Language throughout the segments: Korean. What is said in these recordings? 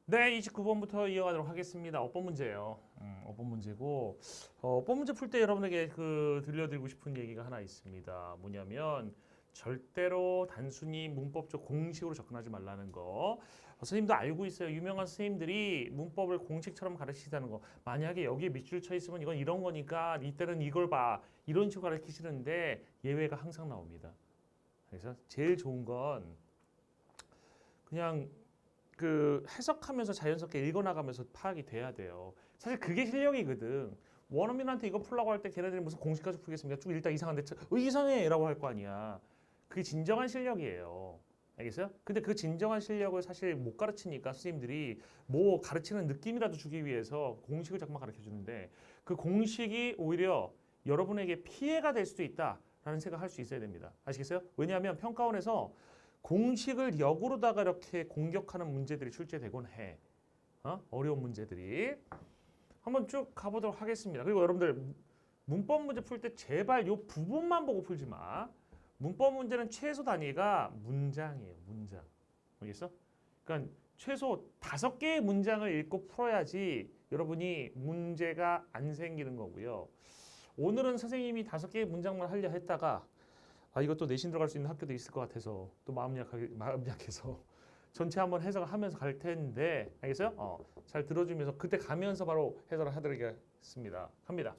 네, 29번부터 이어가도록 하겠습니다. 어법 문제예요. 어법 문제고 어법 문제 풀 때 여러분에게 들려드리고 싶은 얘기가 하나 있습니다. 뭐냐면 절대로 단순히 문법적 공식으로 접근하지 말라는 거. 선생님도 알고 있어요. 유명한 선생님들이 문법을 공식처럼 가르치다는 거. 만약에 여기에 밑줄 쳐 있으면 이건 이런 거니까 이때는 이걸 봐. 이런 식으로 가르치시는데 예외가 항상 나옵니다. 그래서 제일 좋은 건 그냥 해석하면서 자연스럽게 읽어나가면서 파악이 돼야 돼요. 사실 그게 실력이거든. 원어민한테 이거 풀라고 할 때 걔네들이 무슨 공식까지 풀겠습니까? 쭉 읽다 이상한데 이상해! 라고 할 거 아니야. 그게 진정한 실력이에요. 알겠어요? 근데 그 진정한 실력을 사실 못 가르치니까 선생님들이 뭐 가르치는 느낌이라도 주기 위해서 공식을 자꾸만 가르쳐 주는데 그 공식이 오히려 여러분에게 피해가 될 수도 있다라는 생각을 할 수 있어야 됩니다. 아시겠어요? 왜냐하면 평가원에서 공식을 역으로다가 이렇게 공격하는 문제들이 출제되곤 해. 어려운 문제들이. 한번 쭉 가보도록 하겠습니다. 그리고 여러분들 문법 문제 풀 때 제발 요 부분만 보고 풀지 마. 문법 문제는 최소 단위가 문장이에요. 문장. 알겠어? 그러니까 최소 5개의 문장을 읽고 풀어야지 여러분이 문제가 안 생기는 거고요. 오늘은 선생님이 5개의 문장만 하려 했다가 이것도 내신 들어갈 수 있는 학교도 있을 것 같아서 또 마음 약해서 전체 한번 해석을 하면서 갈 텐데 알겠어요? 잘 들어주면서 그때 가면서 바로 해설을 해드리겠습니다. 갑니다.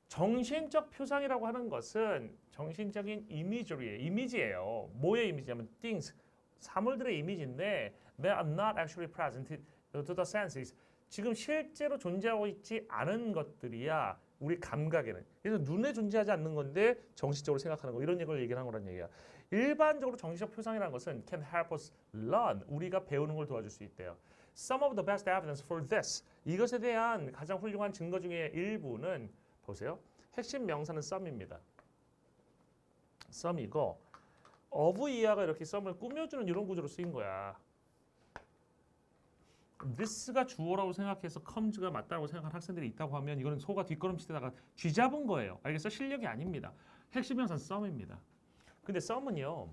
정신적 표상이라고 하는 것은 정신적인 이미지예요. 뭐의 이미지냐면 things, 사물들의 이미지인데 they are not actually present to the senses. 지금 실제로 존재하고 있지 않은 것들이야 우리 감각에는. 그래서 눈에 존재하지 않는 건데 정신적으로 생각하는 거 이런 걸 얘기하는 거란 얘기야. 일반적으로 정신적 표상이라는 것은 can help us learn. 우리가 배우는 걸 도와줄 수 있대요. Some of the best evidence for this. 이것에 대한 가장 훌륭한 증거 중에 일부는 보세요. 핵심 명사는 some입니다. some이고 of 이하가 이렇게 some을 꾸며주는 이런 구조로 쓰인 거야. this가 주어라고 생각해서 comes가 맞다고 생각하는 학생들이 있다고 하면 이거는 소가 뒷걸음치다가 쥐잡은 거예요. 알겠어? 실력이 아닙니다. 핵심 명사는 some입니다. 근데 some은요.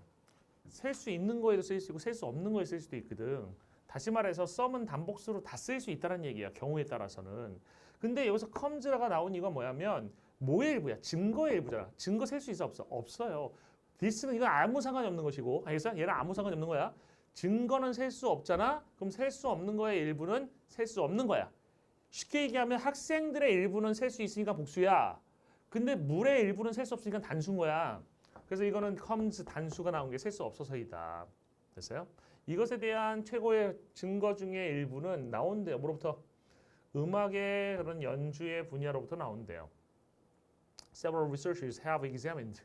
셀 수 있는 거에도 쓸 수 있고 셀 수 없는 거에 쓸 수도 있거든. 다시 말해서 some은 단복수로 다 쓸 수 있다는 얘기야. 경우에 따라서는. 근데 여기서 comes가 나온 이유가 뭐냐면 뭐의 일부야? 증거의 일부잖아. 증거 셀 수 있어 없어? 없어요. this는 이건 아무 상관이 없는 것이고 알겠어? 얘는 아무 상관이 없는 거야. 증거는 셀 수 없잖아? 그럼 셀 수 없는 거의 일부는 셀 수 없는 거야. 쉽게 얘기하면 학생들의 일부는 셀 수 있으니까 복수야. 근데 물의 일부는 셀 수 없으니까 단수인 거야. 그래서 이거는 comes 단수가 나온 게 셀 수 없어서이다. 됐어요? 이것에 대한 최고의 증거 중에 일부는 나온대요. 뭐로부터? 음악의 그런 연주의 분야로부터 나온대요. Several researchers have examined.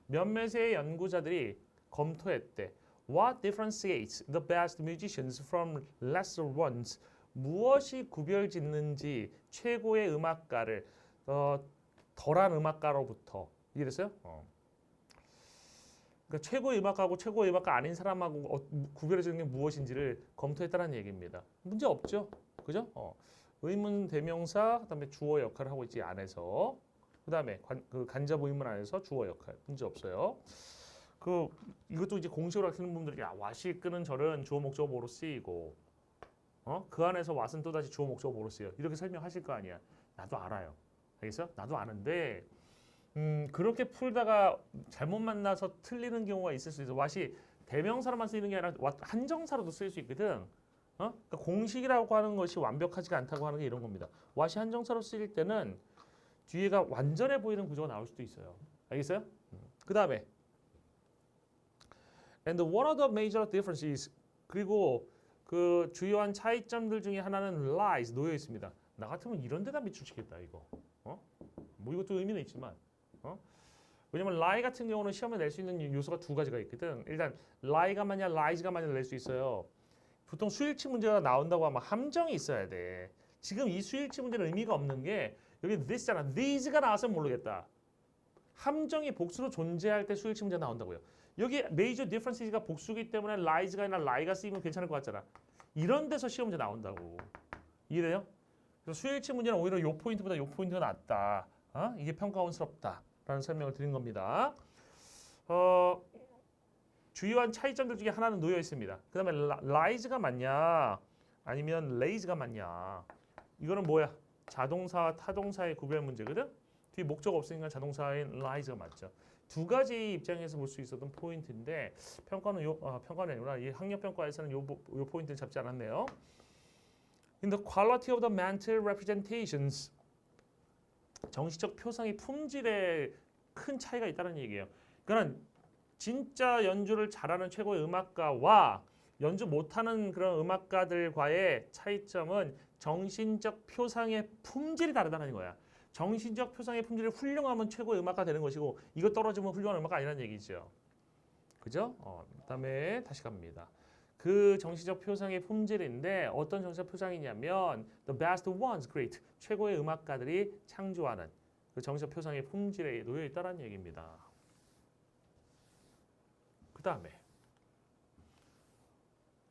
몇몇의 연구자들이 검토했대. What differentiates the best musicians from lesser ones? 무엇이 구별짓는지 최고의 음악가를 덜한 음악가로부터. 이해됐어요? 그러니까 최고의 음악가하고 최고의 음악가 아닌 사람하고 구별해주는 게 무엇인지를 검토했다는 얘기입니다. 문제 없죠? 그죠? 의문 대명사, 그다음에 주어 역할을 하고 있지 안에서. 그다음에 간접 의문 안에서 주어 역할. 문제 없어요. 이것도 이제 공식으로 하시는 분들이 what이 끄는 절은 주어 목적어 보로 쓰이고 그 안에서 what은 또다시 주어 목적어 보로 쓰여. 이렇게 설명하실 거 아니야. 나도 알아요. 알겠어? 나도 아는데 그렇게 풀다가 잘못 만나서 틀리는 경우가 있을 수 있어. what이 대명사로만 쓰이는 게 아니라 what 한정사로도 쓰일 수 있거든. 그러니까 공식이라고 하는 것이 완벽하지가 않다고 하는 게 이런 겁니다. what이 한정사로 쓰일 때는 뒤에가 완전해 보이는 구조가 나올 수도 있어요. 알겠어요? 그 다음에 And one of the major differences 그리고 그 주요한 차이점들 중에 하나는 lies 놓여 있습니다. 나 같으면 이런 데다 밑줄 치겠다 이거. 뭐 이것도 의미는 있지만 왜냐면 lie 같은 경우는 시험에 낼 수 있는 요소가 2가지가 있거든. 일단 lie가 맞냐 lies가 맞냐 낼 수 있어요. 보통 수일치 문제가 나온다고 하면 함정이 있어야 돼. 지금 이 수일치 문제는 의미가 없는 게 여기 this잖아. these가 나왔으면 모르겠다. 함정이 복수로 존재할 때 수일치 문제가 나온다고요. 여기 major differences가 복수기 때문에 lies가 아니라 lie가 쓰이면 괜찮을 것 같잖아. 이런 데서 시험 문제 나온다고. 이해돼요? 그래서 수일치 문제는 오히려 요 포인트보다 요 포인트가 낫다. 이게 평가원스럽다라는 설명을 드린 겁니다. 주요한 차이점들 중에 하나는 놓여 있습니다. 그 다음에 lies가 맞냐? 아니면 lazy가 맞냐? 이거는 뭐야? 자동사와 타동사의 구별 문제거든. 뒤에 목적 없으니까 자동사인 lazy가 맞죠. 두 가지 입장에서 볼 수 있었던 포인트인데 평가는 평가는 아니구나. 이 학력 평가에서는 요 포인트를 잡지 않았네요. In the quality of the mental representations, 정신적 표상의 품질에 큰 차이가 있다는 얘기예요. 그러니까 진짜 연주를 잘하는 최고의 음악가와 연주 못하는 그런 음악가들과의 차이점은 정신적 표상의 품질이 다르다는 거야. 정신적 표상의 품질이 훌륭하면 최고의 음악가 되는 것이고 이거 떨어지면 훌륭한 음악가 아니라는 얘기죠. 그죠? 그다음에 다시 갑니다. 그 정신적 표상의 품질인데 어떤 정신적 표상이냐면 the best ones great, 최고의 음악가들이 창조하는 그 정신적 표상의 품질에 놓여 있다는 얘기입니다. 그 다음에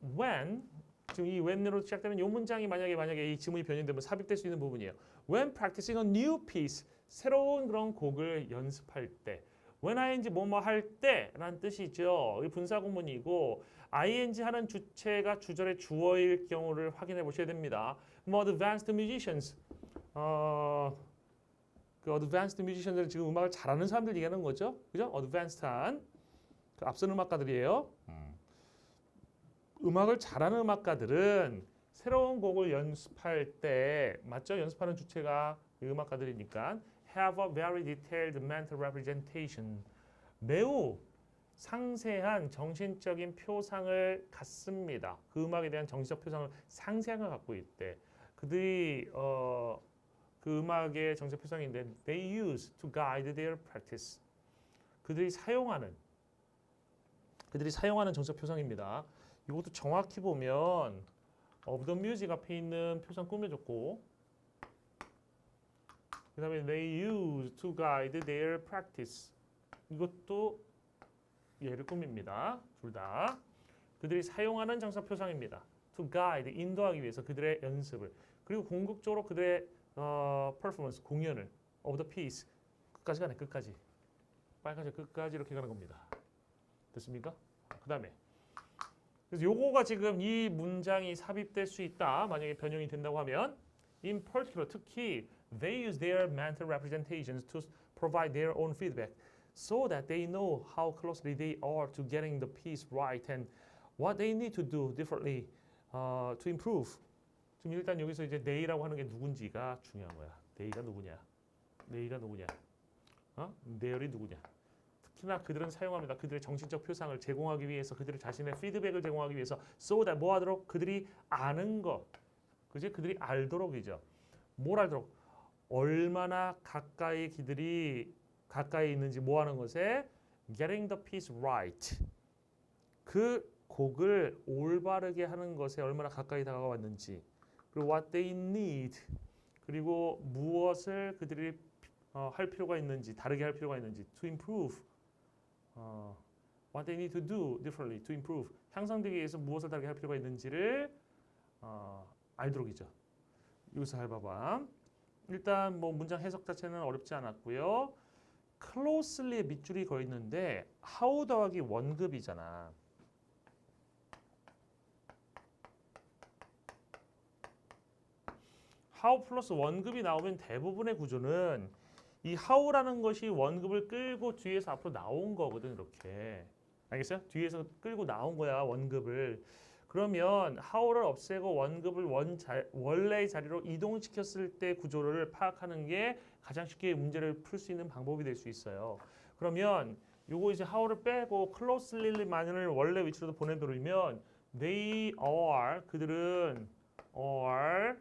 when, 지금 이 when으로 시작되는 이 문장이 만약에 이 지문이 변형되면 삽입될 수 있는 부분이에요. When practicing a new piece, 새로운 그런 곡을 연습할 때, when ing 뭐뭐 할 때라는 뜻이죠. 이 분사구문이고 ing 하는 주체가 주절의 주어일 경우를 확인해 보셔야 됩니다. 뭐 advanced musicians, 그 advanced musicians들은 지금 음악을 잘하는 사람들 얘기하는 거죠. 그죠? advanced한 그 앞선 음악가들이에요. 음악을 잘하는 음악가들은 새로운 곡을 연습할 때 맞죠? 연습하는 주체가 음악가들이니까 have a very detailed mental representation. 매우 상세한 정신적인 표상을 갖습니다. 그 음악에 대한 정신적 표상을 상세한 걸 갖고 있대. 그들이 그 음악의 정신적 표상인데 they use to guide their practice. 그들이 사용하는 정신적 표상입니다. 이것도 정확히 보면 of the music 앞에 있는 표상 꾸며줬고 그 다음에 they use to guide their practice. 이것도 얘를 꾸밉니다. 둘 다. 그들이 사용하는 정신적 표상입니다. to guide, 인도하기 위해서 그들의 연습을. 그리고 궁극적으로 그들의 performance, 공연을 of the piece. 끝까지 가네, 끝까지. 빨간색 끝까지 이렇게 가는 겁니다. 됐습니까? 그 다음에 그래서 요거가 지금 이 문장이 삽입될 수 있다. 만약에 변형이 된다고 하면 in particular, 특히 they use their mental representations to provide their own feedback so that they know how closely they are to getting the piece right and what they need to do differently to improve. 지금 일단 여기서 이제 they라고 하는 게 누군지가 중요한 거야. they가 누구냐? they가 누구냐? they이 누구냐? 특히나 그들은 사용합니다. 그들의 정신적 표상을 제공하기 위해서 그들의 자신의 피드백을 제공하기 위해서 so that 뭐 하도록? 그들이 아는 것. 그지? 그들이 알도록이죠. 뭘 알도록? 얼마나 그들이 가까이 있는지 뭐 하는 것에 getting the piece right. 그 곡을 올바르게 하는 것에 얼마나 가까이 다가왔는지. 그리고 what they need. 그리고 무엇을 그들이 할 필요가 있는지, 다르게 할 필요가 있는지 to improve. what they need to do differently to improve. 향상되기 위해서 무엇을 다르게 할 필요가 있는지를 알도록이죠. 여기서 잘 봐봐. 일단 뭐 문장 해석 자체는 어렵지 않았고요. closely의 밑줄이 거 있는데 how 더하기 원급이잖아. how 플러스 원급이 나오면 대부분의 구조는 이 how라는 것이 원급을 끌고 뒤에서 앞으로 나온 거거든. 이렇게 알겠어요? 뒤에서 끌고 나온 거야 원급을. 그러면 how를 없애고 원급을 원래의 자리로 이동시켰을 때 구조를 파악하는 게 가장 쉽게 문제를 풀 수 있는 방법이 될 수 있어요. 그러면 요거 이제 how를 빼고 closely만을 원래 위치로 보내버리면 they are, 그들은 are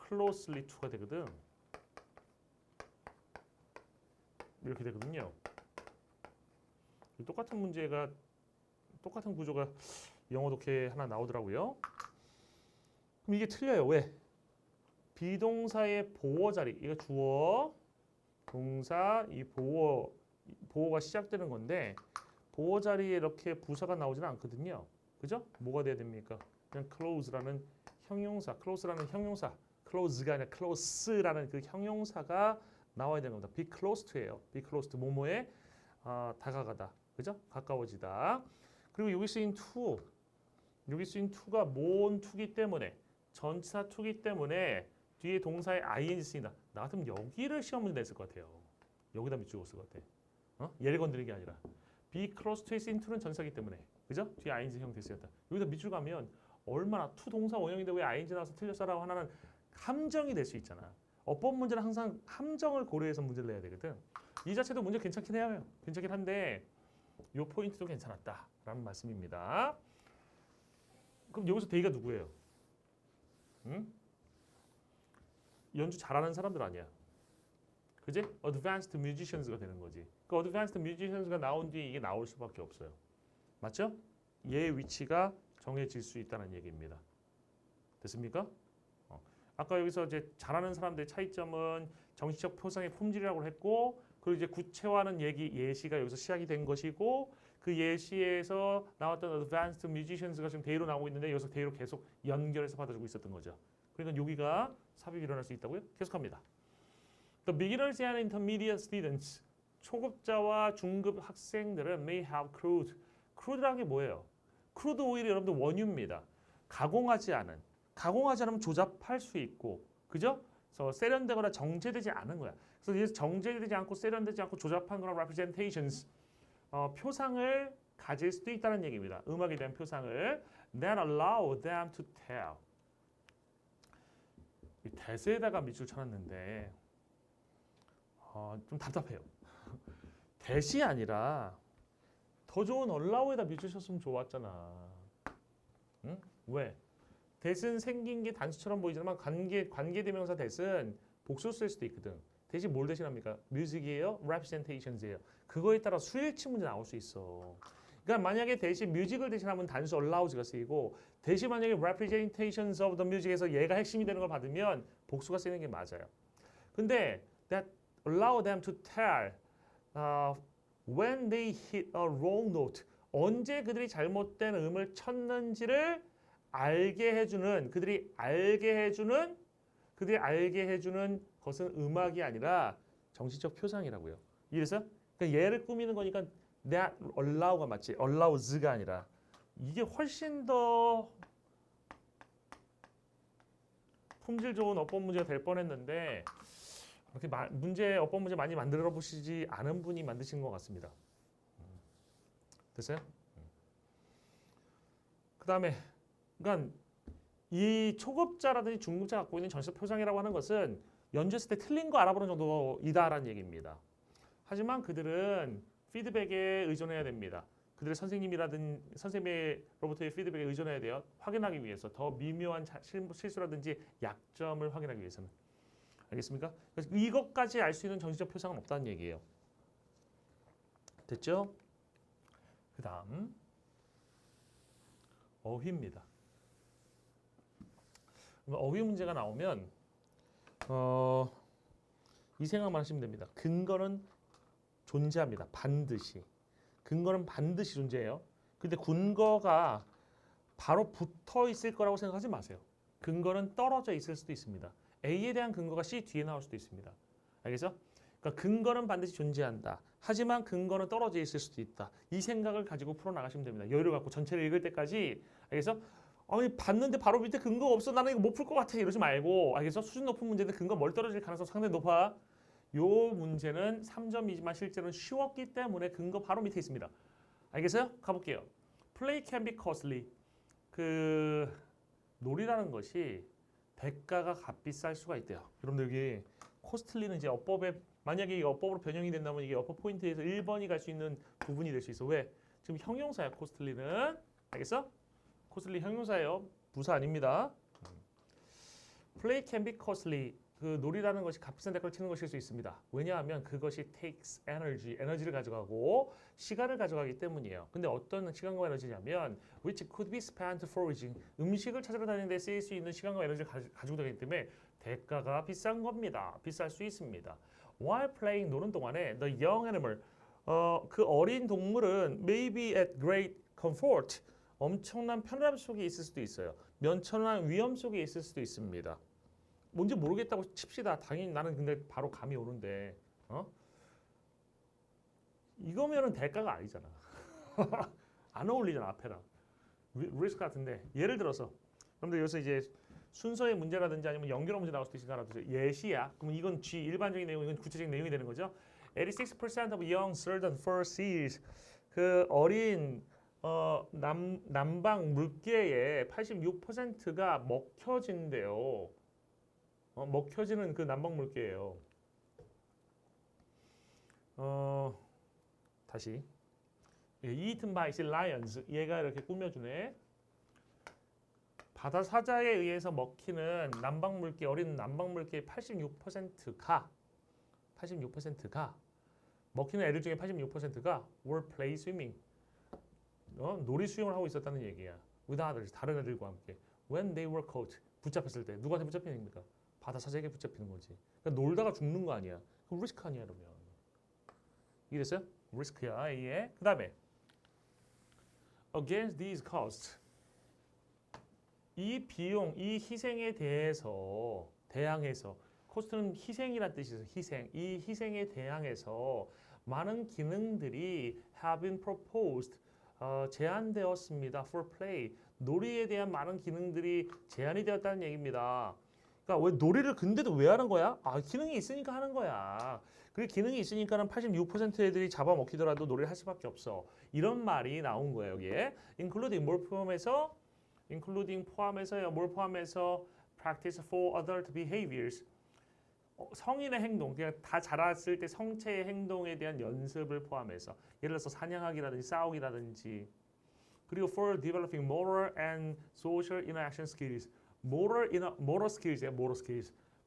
closely to가 되거든. 이렇게 되거든요. 똑같은 문제가 똑같은 구조가 영어도 이렇게 하나 나오더라고요. 그럼 이게 틀려요. 왜? 비동사의 보어 자리, 이거 주어, 동사, 이 보어가 시작되는 건데 보어 자리에 이렇게 부사가 나오지는 않거든요. 그죠? 뭐가 돼야 됩니까? 그냥 close라는 형용사, close라는 형용사, close가 아니라 close라는 그 형용사가 나와야 되는 겁니다. be close to예요. be close to 뭐뭐에 다가가다, 그죠? 가까워지다. 그리고 여기 쓰인 to, 여기 쓰인 to가 모원 to기 때문에 전치사 to기 때문에 뒤에 동사에 ing 쓰인다. 나 같으면 여기를 시험 문제 냈을 것 같아요. 여기다 밑줄 긋을 것 같아. 얘를 건드리는 게 아니라 be close to is into는 전사기 때문에 그죠? 뒤에 ing 형 됐었다. 여기다 밑줄 가면 얼마나 to 동사 원형인데 왜 ing 나와서 틀렸어라고 하나는 함정이 될 수 있잖아. 어법 문제는 항상 함정을 고려해서 문제를 내야 되거든. 이 자체도 문제 괜찮긴 해요. 괜찮긴 한데 요 포인트도 괜찮았다라는 말씀입니다. 그럼 여기서 대의가 누구예요? 응? 연주 잘하는 사람들 아니야. 그지? Advanced musicians가 되는 거지. 그 Advanced musicians가 나온 뒤에 이게 나올 수밖에 없어요. 맞죠? 얘의 위치가 정해질 수 있다는 얘기입니다. 됐습니까? 아까 여기서 이제 잘하는 사람들의 차이점은 정치적 표상의 품질이라고 했고, 그리고 이제 구체화하는 예시가 여기서 시작이 된 것이고, 그 예시에서 나왔던 Advanced musicians가 지금 대의로 나오고 있는데 여기서 대의로 계속 연결해서 받아주고 있었던 거죠. 그러니까 여기가 삽입이 일어날 수 있다고요? 계속합니다. The beginners and intermediate students, 초급자와 중급 학생들은 may have crude. crude라는 게 뭐예요? crude oil이 여러분들 원유입니다. 가공하지 않으면 조잡할 수 있고, 그죠? 그래서 세련되거나 정제되지 않은 거야. 그래서 이제 정제되지 않고 세련되지 않고 조잡한 거나 representations, 표상을 가질 수도 있다는 얘기입니다. 음악에 대한 표상을 that allow them to tell. 이 대세에다가 밑줄 쳐놨는데 좀 답답해요. 대시 아니라 더 좋은 allow에다 밑줄 쳤으면 좋았잖아. 응? 왜? 대신 생긴 게 단수처럼 보이지만 관계대명사 대신 복수 쓸 수도 있거든. 대신 뭘 대신합니까? 뮤직이에요? representations이에요. 그거에 따라 수일치 문제 나올 수 있어. 그러니까 만약에 대신 뮤직을 대신하면 단수 allows가 쓰이고 대신 만약에 representations of the music에서 얘가 핵심이 되는 걸 받으면 복수가 쓰이는 게 맞아요. 근데 that allow them to tell when they hit a wrong note, 언제 그들이 잘못된 음을 쳤는지를 그들이 알게 해주는 것은 음악이 아니라 정치적 표상이라고요. 이래서 그러니까 얘를 꾸미는 거니까 that allow가 맞지, allows가 아니라 이게 훨씬 더 품질 좋은 어법 문제가 될 뻔했는데 그렇게 어법 문제 많이 만들어 보시지 않은 분이 만드신 것 같습니다. 됐어요? 그 다음에 그러니까 이 초급자라든지 중급자 갖고 있는 전치사 표상이라고 하는 것은 연주했을 때 틀린 거 알아보는 정도이다라는 얘기입니다. 하지만 그들은 피드백에 의존해야 됩니다. 그들의 선생님으로부터의 피드백에 의존해야 돼요. 확인하기 위해서 더 미묘한 실수라든지 약점을 확인하기 위해서는. 알겠습니까? 그래서 이것까지 알 수 있는 정치적 표상은 없다는 얘기예요. 됐죠? 그 다음 어휘입니다. 어휘 문제가 나오면 이 생각만 하시면 됩니다. 근거는 존재합니다. 반드시. 근거는 반드시 존재해요. 근데 근거가 바로 붙어 있을 거라고 생각하지 마세요. 근거는 떨어져 있을 수도 있습니다. A에 대한 근거가 C 뒤에 나올 수도 있습니다. 알겠죠? 그러니까 근거는 반드시 존재한다. 하지만 근거는 떨어져 있을 수도 있다. 이 생각을 가지고 풀어나가시면 됩니다. 여유를 갖고 전체를 읽을 때까지. 알겠어? 아니 봤는데 바로 밑에 근거가 없어. 나는 이거 못 풀 것 같아. 이러지 말고. 알겠어? 수준 높은 문제인데 근거 멀리 떨어질 가능성 상당히 높아. 요 문제는 3점이지만 실제로는 쉬웠기 때문에 근거 바로 밑에 있습니다. 알겠어요? 가볼게요. Play can be costly. 그 놀이라는 것이 대가가 값비쌀 수가 있대요. 여러분들 여기 costly는 이제 어법에 만약에 이게 어법으로 변형이 된다면 이게 어법 포인트에서 1번이 갈 수 있는 부분이 될 수 있어. 왜? 지금 형용사야 costly는. 알겠어? costly 형용사예요. 부사 아닙니다. Play can be costly. 그 놀이라는 것이 값비싼 대가를 치는 것일 수 있습니다. 왜냐하면 그것이 takes energy, 에너지를 가져가고 시간을 가져가기 때문이에요. 근데 어떤 시간과 에너지냐면 which could be spent foraging, 음식을 찾으러 다니는 데 쓰일 수 있는 시간과 에너지를 가지고 다니기 때문에 대가가 비싼 겁니다. 비쌀 수 있습니다. While playing, 노는 동안에 the young animal, 그 어린 동물은 maybe at great comfort, 엄청난 편안함 속에 있을 수도 있어요. 면천한 위험 속에 있을 수도 있습니다. 뭔지 모르겠다고 칩시다. 당연히 나는 근데 바로 감이 오는데 이거면은 대가가 아니잖아. 안 어울리잖아 앞에랑. 리스크 같은데 예를 들어서 여러분들 여기서 이제 순서의 문제라든지 아니면 연결어 문제 나올 수도 있으니까 알아두세요. 예시야. 그럼 이건 G 일반적인 내용, 이건 구체적인 내용이 되는 거죠. 86% of young southern fur seals 그 어린 남방 물개의 86%가 먹혀진대요. 먹혀지는 그 남방 물개예요. 다시 eaten by sea lions 얘가 이렇게 꾸며주네. 바다 사자에 의해서 먹히는 남방물개 어린 남방물개의 86%가 먹히는 애들 중에 86%가 were play swimming 놀이 수영을 하고 있었다는 얘기야. with others 다른 애들과 함께 when they were caught 붙잡혔을 때 누구한테 붙잡히는 겁니까? 바다 사자에게 붙잡히는 거지. 그러니까 놀다가 죽는 거 아니야. 그럼 리스크 아니야 그러면. 이랬어요? 리스크야 이게. 그 다음에 against these costs 이 비용, 이 희생에 대항해서 코스트는 희생이란 뜻이죠. 희생. 이 희생에 대항해서 많은 기능들이 have been proposed 제안되었습니다. for play. 놀이에 대한 많은 기능들이 제안이 되었다는 얘기입니다. 그러니까 왜 놀이를 근데도 왜 하는 거야? 기능이 있으니까 하는 거야. 그 기능이 있으니까는 86% 애들이 잡아먹히더라도 놀이를 할 수밖에 없어. 이런 말이 나온 거예요, 여기에. including 뭘 포함해서 practice for adult behaviors. 성인의 행동, 그러니까 다 자랐을 때 성체의 행동에 대한 연습을 포함해서 예를 들어서 사냥하기라든지 싸우기라든지 그리고 for developing moral and social interaction skills. moral skills예요.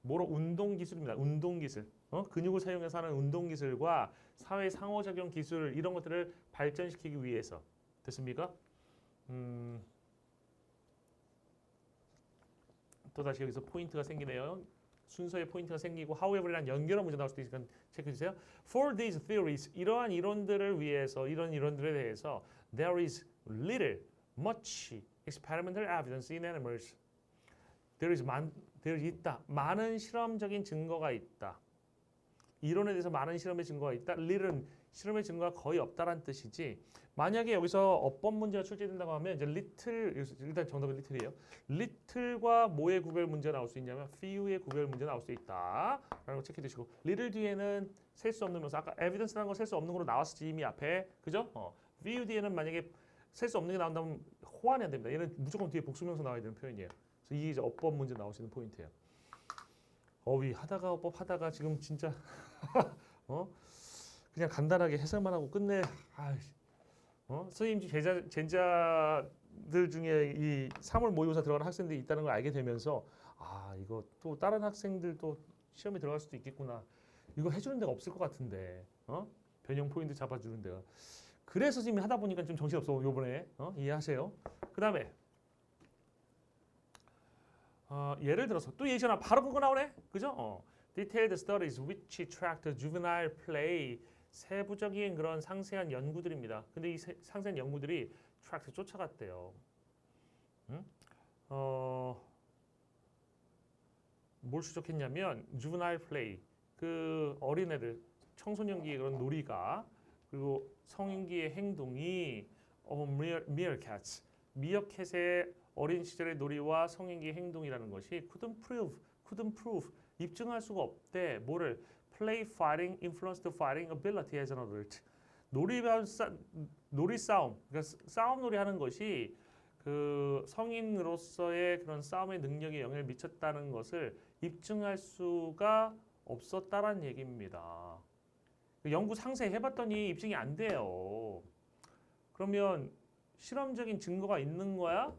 moral 운동 기술입니다. 운동 기술. 근육을 사용해서 하는 운동 기술과 사회 상호작용 기술 이런 것들을 발전시키기 위해서 됐습니까? 또 다시 여기서 포인트가 생기네요. 순서에 포인트가 생기고 however이란 연결어 문제 나올 수도 있으니까 체크해 주세요. For these theories 이러한 이론들을 위해서 이런 이론들에 대해서 there is much experimental evidence in animals. there is 있다. 많은 실험적인 증거가 있다. 이론에 대해서 많은 실험의 증거가 있다. little은 실험의 증거가 거의 없다란 뜻이지. 만약에 여기서 어법 문제가 출제된다고 하면 이제 일단 정답은 little이에요. little과 뭐의 구별 문제가 나올 수 있냐면 few의 구별 문제가 나올 수 있다. 라는 거 체크해 두시고 little 뒤에는 셀 수 없는 명사. 아까 evidence라는 거 셀 수 없는 거로 나왔었지 이미 앞에. 그죠? few 뒤에는 만약에 셀 수 없는 게 나온다면 호환이 안 됩니다. 얘는 무조건 뒤에 복수명사 나와야 되는 표현이에요. 그래서 이게 이제 어법 문제 나오시는 포인트예요. 어법 하다가 지금 진짜 그냥 간단하게 해설만 하고 끝내. 선생님 제자들 중에 이 3월 모의고사 들어가는 학생들이 있다는 걸 알게 되면서 이거 또 다른 학생들도 시험에 들어갈 수도 있겠구나. 이거 해주는 데가 없을 것 같은데 변형 포인트 잡아주는 데가. 그래서 지금 하다 보니까 좀 정신없어 요번에. 이해하세요? 그 다음에 예를 들어서 또 예시나 바로 그거 나오네. 그죠? Detailed studies which tracked juvenile play. 세부적인 그런 상세한 연구들입니다. 근데 이 상세한 연구들이 tracked 쫓아갔대요. 뭘 추적했냐면 juvenile play 그 어린애들 청소년기의 그런 놀이가 그리고 성인기의 행동이 meerkats 미어캣의 어린 시절의 놀이와 성인기의 행동이라는 것이 couldn't prove 입증할 수가 없대. 뭐를 play fighting influenced fighting ability as an adult. 놀이 싸움, 그러니까 싸움 놀이 하는 것이 그 성인으로서의 그런 싸움의 능력에 영향을 미쳤다는 것을 입증할 수가 없었다라는 얘기입니다. 연구 상세히 해봤더니 입증이 안 돼요. 그러면 실험적인 증거가 있는 거야?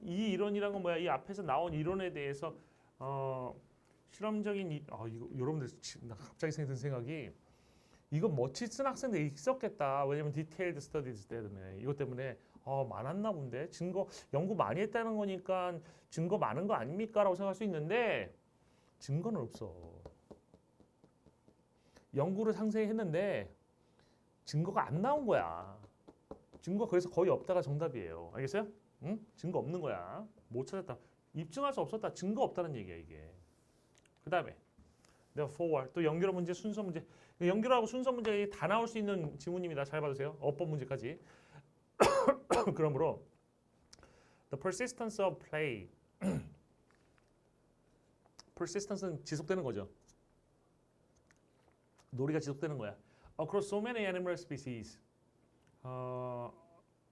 이 이론이란 건 뭐야? 이 앞에서 나온 이론에 대해서 실험적인 이거 여러분들 나 갑자기 든 생각이 이거 멋지 쓴 학생들이 있었겠다. 왜냐면 디테일드 스터디즈 때문에 이것 때문에 많았나 본데 연구 많이 했다는 거니까 증거 많은 거 아닙니까?라고 생각할 수 있는데 증거는 없어. 연구를 상세히 했는데 증거가 안 나온 거야. 증거 그래서 거의 없다가 정답이에요. 알겠어요? 응? 증거 없는 거야. 못 찾았다. 입증할 수 없었다. 증거 없다는 얘기야 이게. 그 다음에 forward 또 연결어 문제, 순서 문제. 연결하고 순서 문제 다 나올 수 있는 지문입니다. 잘 봐주세요. 어법 문제까지. 그러므로 the persistence of play persistence는 지속되는 거죠. 놀이가 지속되는 거야. Across so many animal species.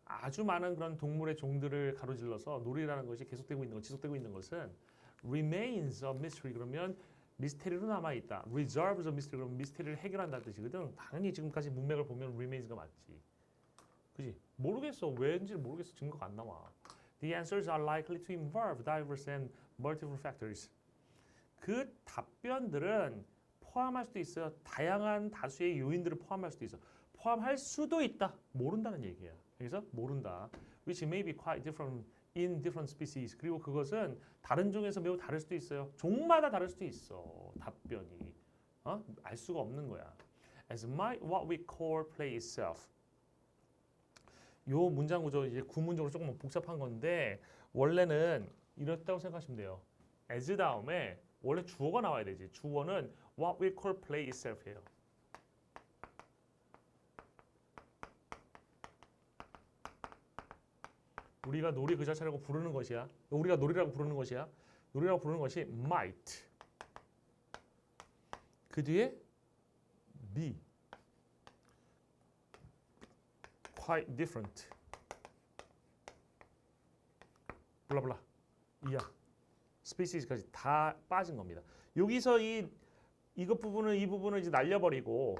아주 많은 그런 동물의 종들을 가로질러서 놀이라는 것이 계속되고 있는 것, 지속되고 있는 것은 remains a mystery. 그러면 미스테리로 남아 있다. resolves a mystery. 그러면 미스테리를 해결한다는 뜻이거든. 당연히 지금까지 문맥을 보면 remains가 맞지. 그지? 모르겠어. 왠지 모르겠어. 증거가 안 나와. The answers are likely to involve diverse and multiple factors. 그 답변들은 포함할 수도 있어요. 다양한 다수의 요인들을 포함할 수도 있어. 포함할 수도 있다. 모른다는 얘기야. 그래서 모른다. Which may be quite different in different species. 그리고 그것은 다른 종에서 매우 다를 수도 있어요. 종마다 다를 수도 있어. 답변이. 알 수가 없는 거야. As might what we call play itself. 요 문장 구조 이제 구문적으로 조금 복잡한 건데 원래는 이렇다고 생각하시면 돼요. as 다음에 원래 주어가 나와야 되지. 주어는 what we call play itself예요. 우리가 놀이 그 자체라고 부르는 것이야. 우리가 놀이라고 부르는 것이야. 놀이라고 부르는 것이 might. 그 뒤에 be. quite different. 블라블라. 이야. species까지 다 빠진 겁니다. 여기서 이것 부분은 이 부분을 이제 날려버리고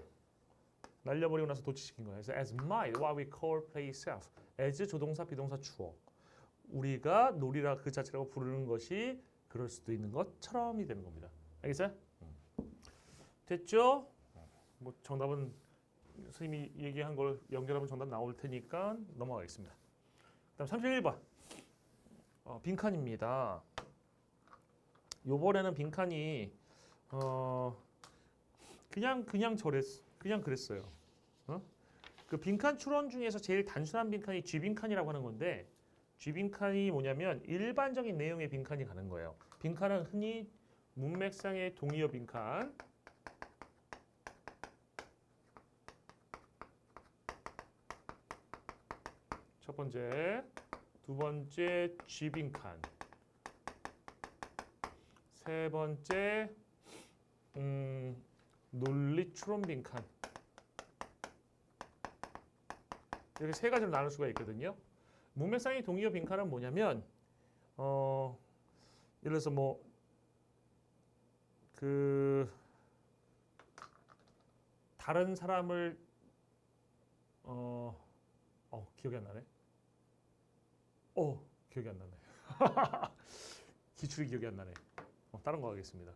나서 도치시킨 거예요. 그래서 as might what we call play itself. as 조동사, 비동사, 주어. 우리가 놀이라 그 자체라고 부르는 것이 그럴 수도 있는 것처럼이 되는 겁니다. 알겠어요? 됐죠? 뭐 정답은 선생님이 얘기한 걸 연결하면 정답 나올 테니까 넘어가겠습니다. 그다음 31번. 빈칸입니다. 요번에는 빈칸이 그냥 그랬어요. 그 빈칸 추론 중에서 제일 단순한 빈칸이 쥐빈칸이라고 하는 건데 쥐빈칸이 뭐냐면 일반적인 내용의 빈칸이 가는 거예요. 빈칸은 흔히 문맥상의 동의어 빈칸, 첫 번째, 두 번째 쥐빈칸, 세 번째 논리 추론 빈칸. 이렇게 세 가지로 나눌 수가 있거든요. 문맥상의 동의어 빈칸은 뭐냐면 예를 들어서 뭐 그 다른 사람을 기억이 안 나네. 기억이 안 나네. 기출이 기억이 안 나네. 다른 거 하겠습니다.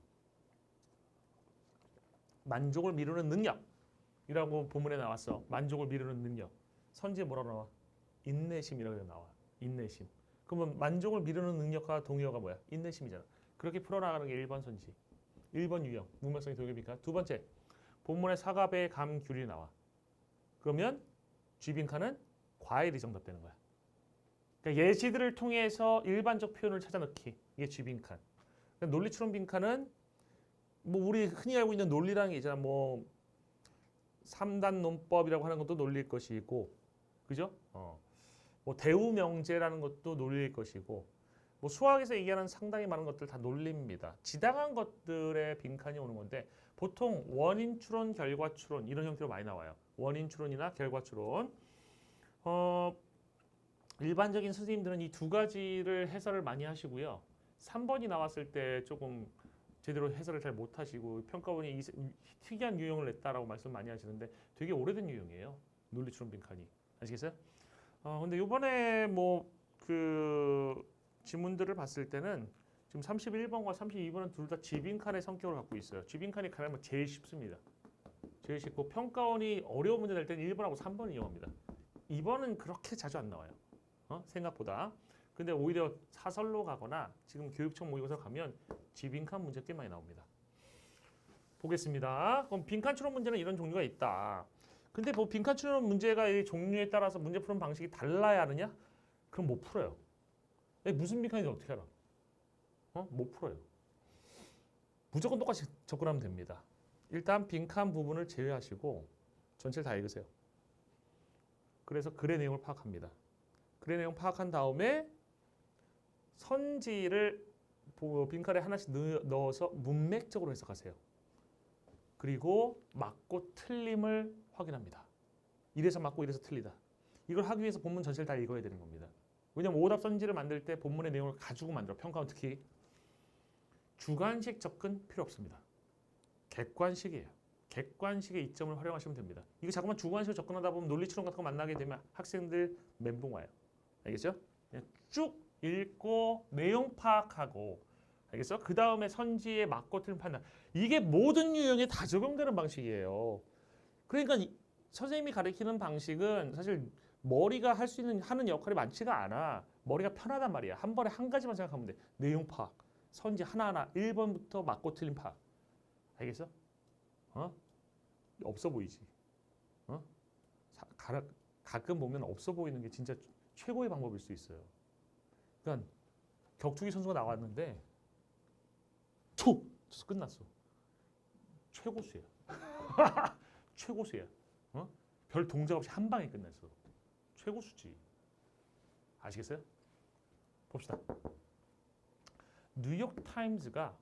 만족을 미루는 능력이라고 본문에 나왔어. 만족을 미루는 능력. 선지에 뭐라고 나와? 인내심이라고 나와. 인내심. 그러면 만족을 미루는 능력과 동의어가 뭐야? 인내심이잖아. 그렇게 풀어나가는 게 1번 선지. 1번 유형. 문맥상의 동의어 빈칸. 두 번째. 본문에 사과, 배, 감, 귤이 나와. 그러면 쥐빈칸은 과일이 정답되는 거야. 그러니까 예시들을 통해서 일반적 표현을 찾아넣기. 이게 쥐빈칸. 그러니까 논리 추론 빈칸은 뭐 우리 흔히 알고 있는 논리라는 게 있잖아. 뭐 3단 논법이라고 하는 것도 논리일 것이고, 그죠? 뭐 대우 명제라는 것도 논리일 것이고, 뭐 수학에서 얘기하는 상당히 많은 것들 다 논리입니다. 지당한 것들의 빈칸이 오는 건데 보통 원인 추론, 결과 추론 이런 형태로 많이 나와요. 원인 추론이나 결과 추론. 일반적인 선생님들은 이 두 가지를 해설을 많이 하시고요. 3번이 나왔을 때 조금 제대로 해설을 잘 못하시고 평가원이 특이한 유형을 냈다라고 말씀 많이 하시는데 되게 오래된 유형이에요. 논리 추론 빈칸이. 아시겠어요? 근데 이번에 뭐 그 지문들을 봤을 때는 지금 31번과 32번은 둘 다 쥐빈칸의 성격을 갖고 있어요. 쥐빈칸이 가장 제일 쉽습니다. 제일 쉽고 평가원이 어려운 문제 낼 때는 1번하고 3번을 이용합니다. 2번은 그렇게 자주 안 나와요. 생각보다. 근데 오히려 사설로 가거나 지금 교육청 모의고사 가면 쥐빈칸 문제 꽤 많이 나옵니다. 보겠습니다. 그럼 빈칸 추론 문제는 이런 종류가 있다. 근데 뭐 빈칸 추론 문제가 이 종류에 따라서 문제 푸는 방식이 달라야 하느냐? 그럼 못 풀어요. 무슨 빈칸인지 어떻게 알아? 못 풀어요. 무조건 똑같이 접근하면 됩니다. 일단 빈칸 부분을 제외하시고 전체를 다 읽으세요. 그래서 글의 내용을 파악합니다. 글의 내용 파악한 다음에 선지를 빈칸에 하나씩 넣어서 문맥적으로 해석하세요. 그리고 맞고 틀림을 확인합니다. 이래서 맞고 이래서 틀리다. 이걸 하기 위해서 본문 전체를 다 읽어야 되는 겁니다. 왜냐면 오답 선지를 만들 때 본문의 내용을 가지고 만들어. 평가원 특히 주관식 접근 필요 없습니다. 객관식이에요. 객관식의 이점을 활용하시면 됩니다. 이거 자꾸만 주관식으로 접근하다 보면 논리추론 같은 거 만나게 되면 학생들 멘붕 와요. 알겠죠? 그냥 쭉 읽고 내용 파악하고, 알겠어? 그 다음에 선지에 맞고 틀린 판단. 이게 모든 유형에 다 적용되는 방식이에요. 그러니까 선생님이 가르치는 방식은 사실 머리가 할 수 있는 하는 역할이 많지가 않아. 머리가 편하단 말이야. 한 번에 한 가지만 생각하면 돼. 내용 파악, 선지 하나하나 1번부터 맞고 틀린 파악. 알겠어? 없어 보이지. 가끔 보면 없어 보이는 게 진짜 최고의 방법일 수 있어요. 그러니까 격투기 선수가 나왔는데 툭! 끝났어. 최고수야. 최고수야. 별 동작 없이 한 방에 끝났어. 최고수지. 아시겠어요? 봅시다. 뉴욕 타임즈가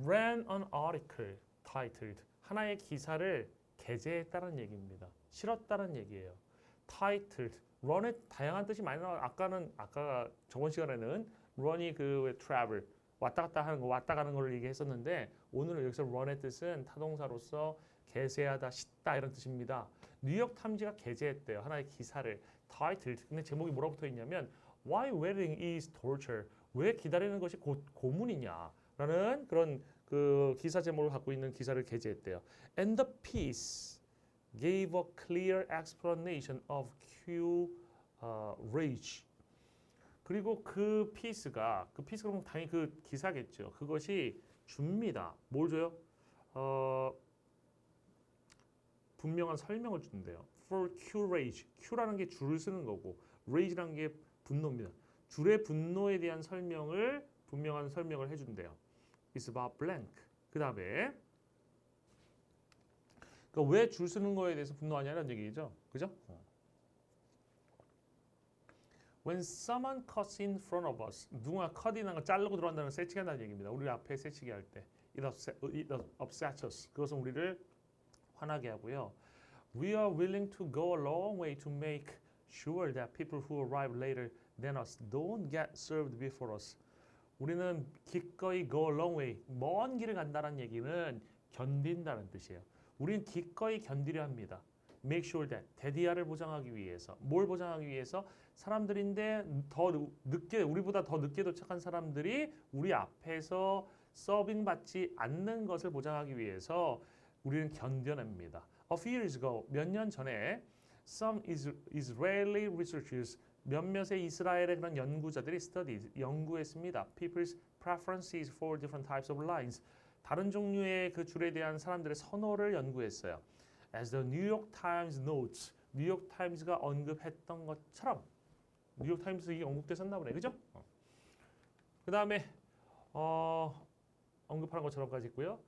ran an article titled, 하나의 기사를 게재했다는 얘기입니다. 실었다는 얘기예요. titled, run의 다양한 뜻이 많이 나와. 아까 저번 시간에는 run이 그 travel, 왔다 갔다 하는 거, 왔다 가는 걸 얘기했었는데, 오늘은 여기서 run의 뜻은 타동사로서 게재하다, 싣다 이런 뜻입니다. 뉴욕 타임즈가 게재했대요. 하나의 기사를 titled. 근데 제목이 뭐라고 붙어 있냐면 Why waiting is torture? 왜 기다리는 것이 고문이냐? 라는 그런 그 기사 제목을 갖고 있는 기사를 게재했대요. And the piece gave a clear explanation of Q rage. 그리고 그 피스가 그럼 당연히 그 기사겠죠. 그것이 줍니다. 뭘 줘요? 분명한 설명을 준대요. For Q rage. Q라는 게 줄을 쓰는 거고 rage라는 게 분노입니다. 줄의 분노에 대한 설명을 분명한 설명을 해준대요. It's about blank. 그 다음에 그러니까 왜 줄 쓰는 거에 대해서 분노하냐는 얘기죠. 그죠? When someone cuts in front of us, 누군가 cut이라는 걸 자르고 들어간다는 세치한다는 얘기입니다. 우리 앞에 세치기 할 때, it upsets us. 그것은 우리를 화나게 하고요. We are willing to go a long way to make sure that people who arrive later than us don't get served before us. 우리는 기꺼이 go a long way, 먼 길을 간다는 얘기는 견딘다는 뜻이에요. 우리는 기꺼이 견디려 합니다. Make sure that, 대디아를 보장하기 위해서. 뭘 보장하기 위해서? 사람들인데 더 늦게, 우리보다 더 늦게 도착한 사람들이 우리 앞에서 서빙 받지 않는 것을 보장하기 위해서 우리는 견뎌냅니다. A few years ago, 몇 년 전에 some Israeli researchers, 몇몇의 이스라엘의 그런 연구자들이 연구했습니다. People's preferences for different types of lines. 다른 종류의 그 줄에 대한 사람들의 선호를 연구했어요. As the New York Times notes, 뉴욕 타임즈가 언급했던 것처럼, 뉴욕 타임즈 이게 언급됐었나 보네, 그죠? 그 다음에 언급하는 것처럼까지 있고요.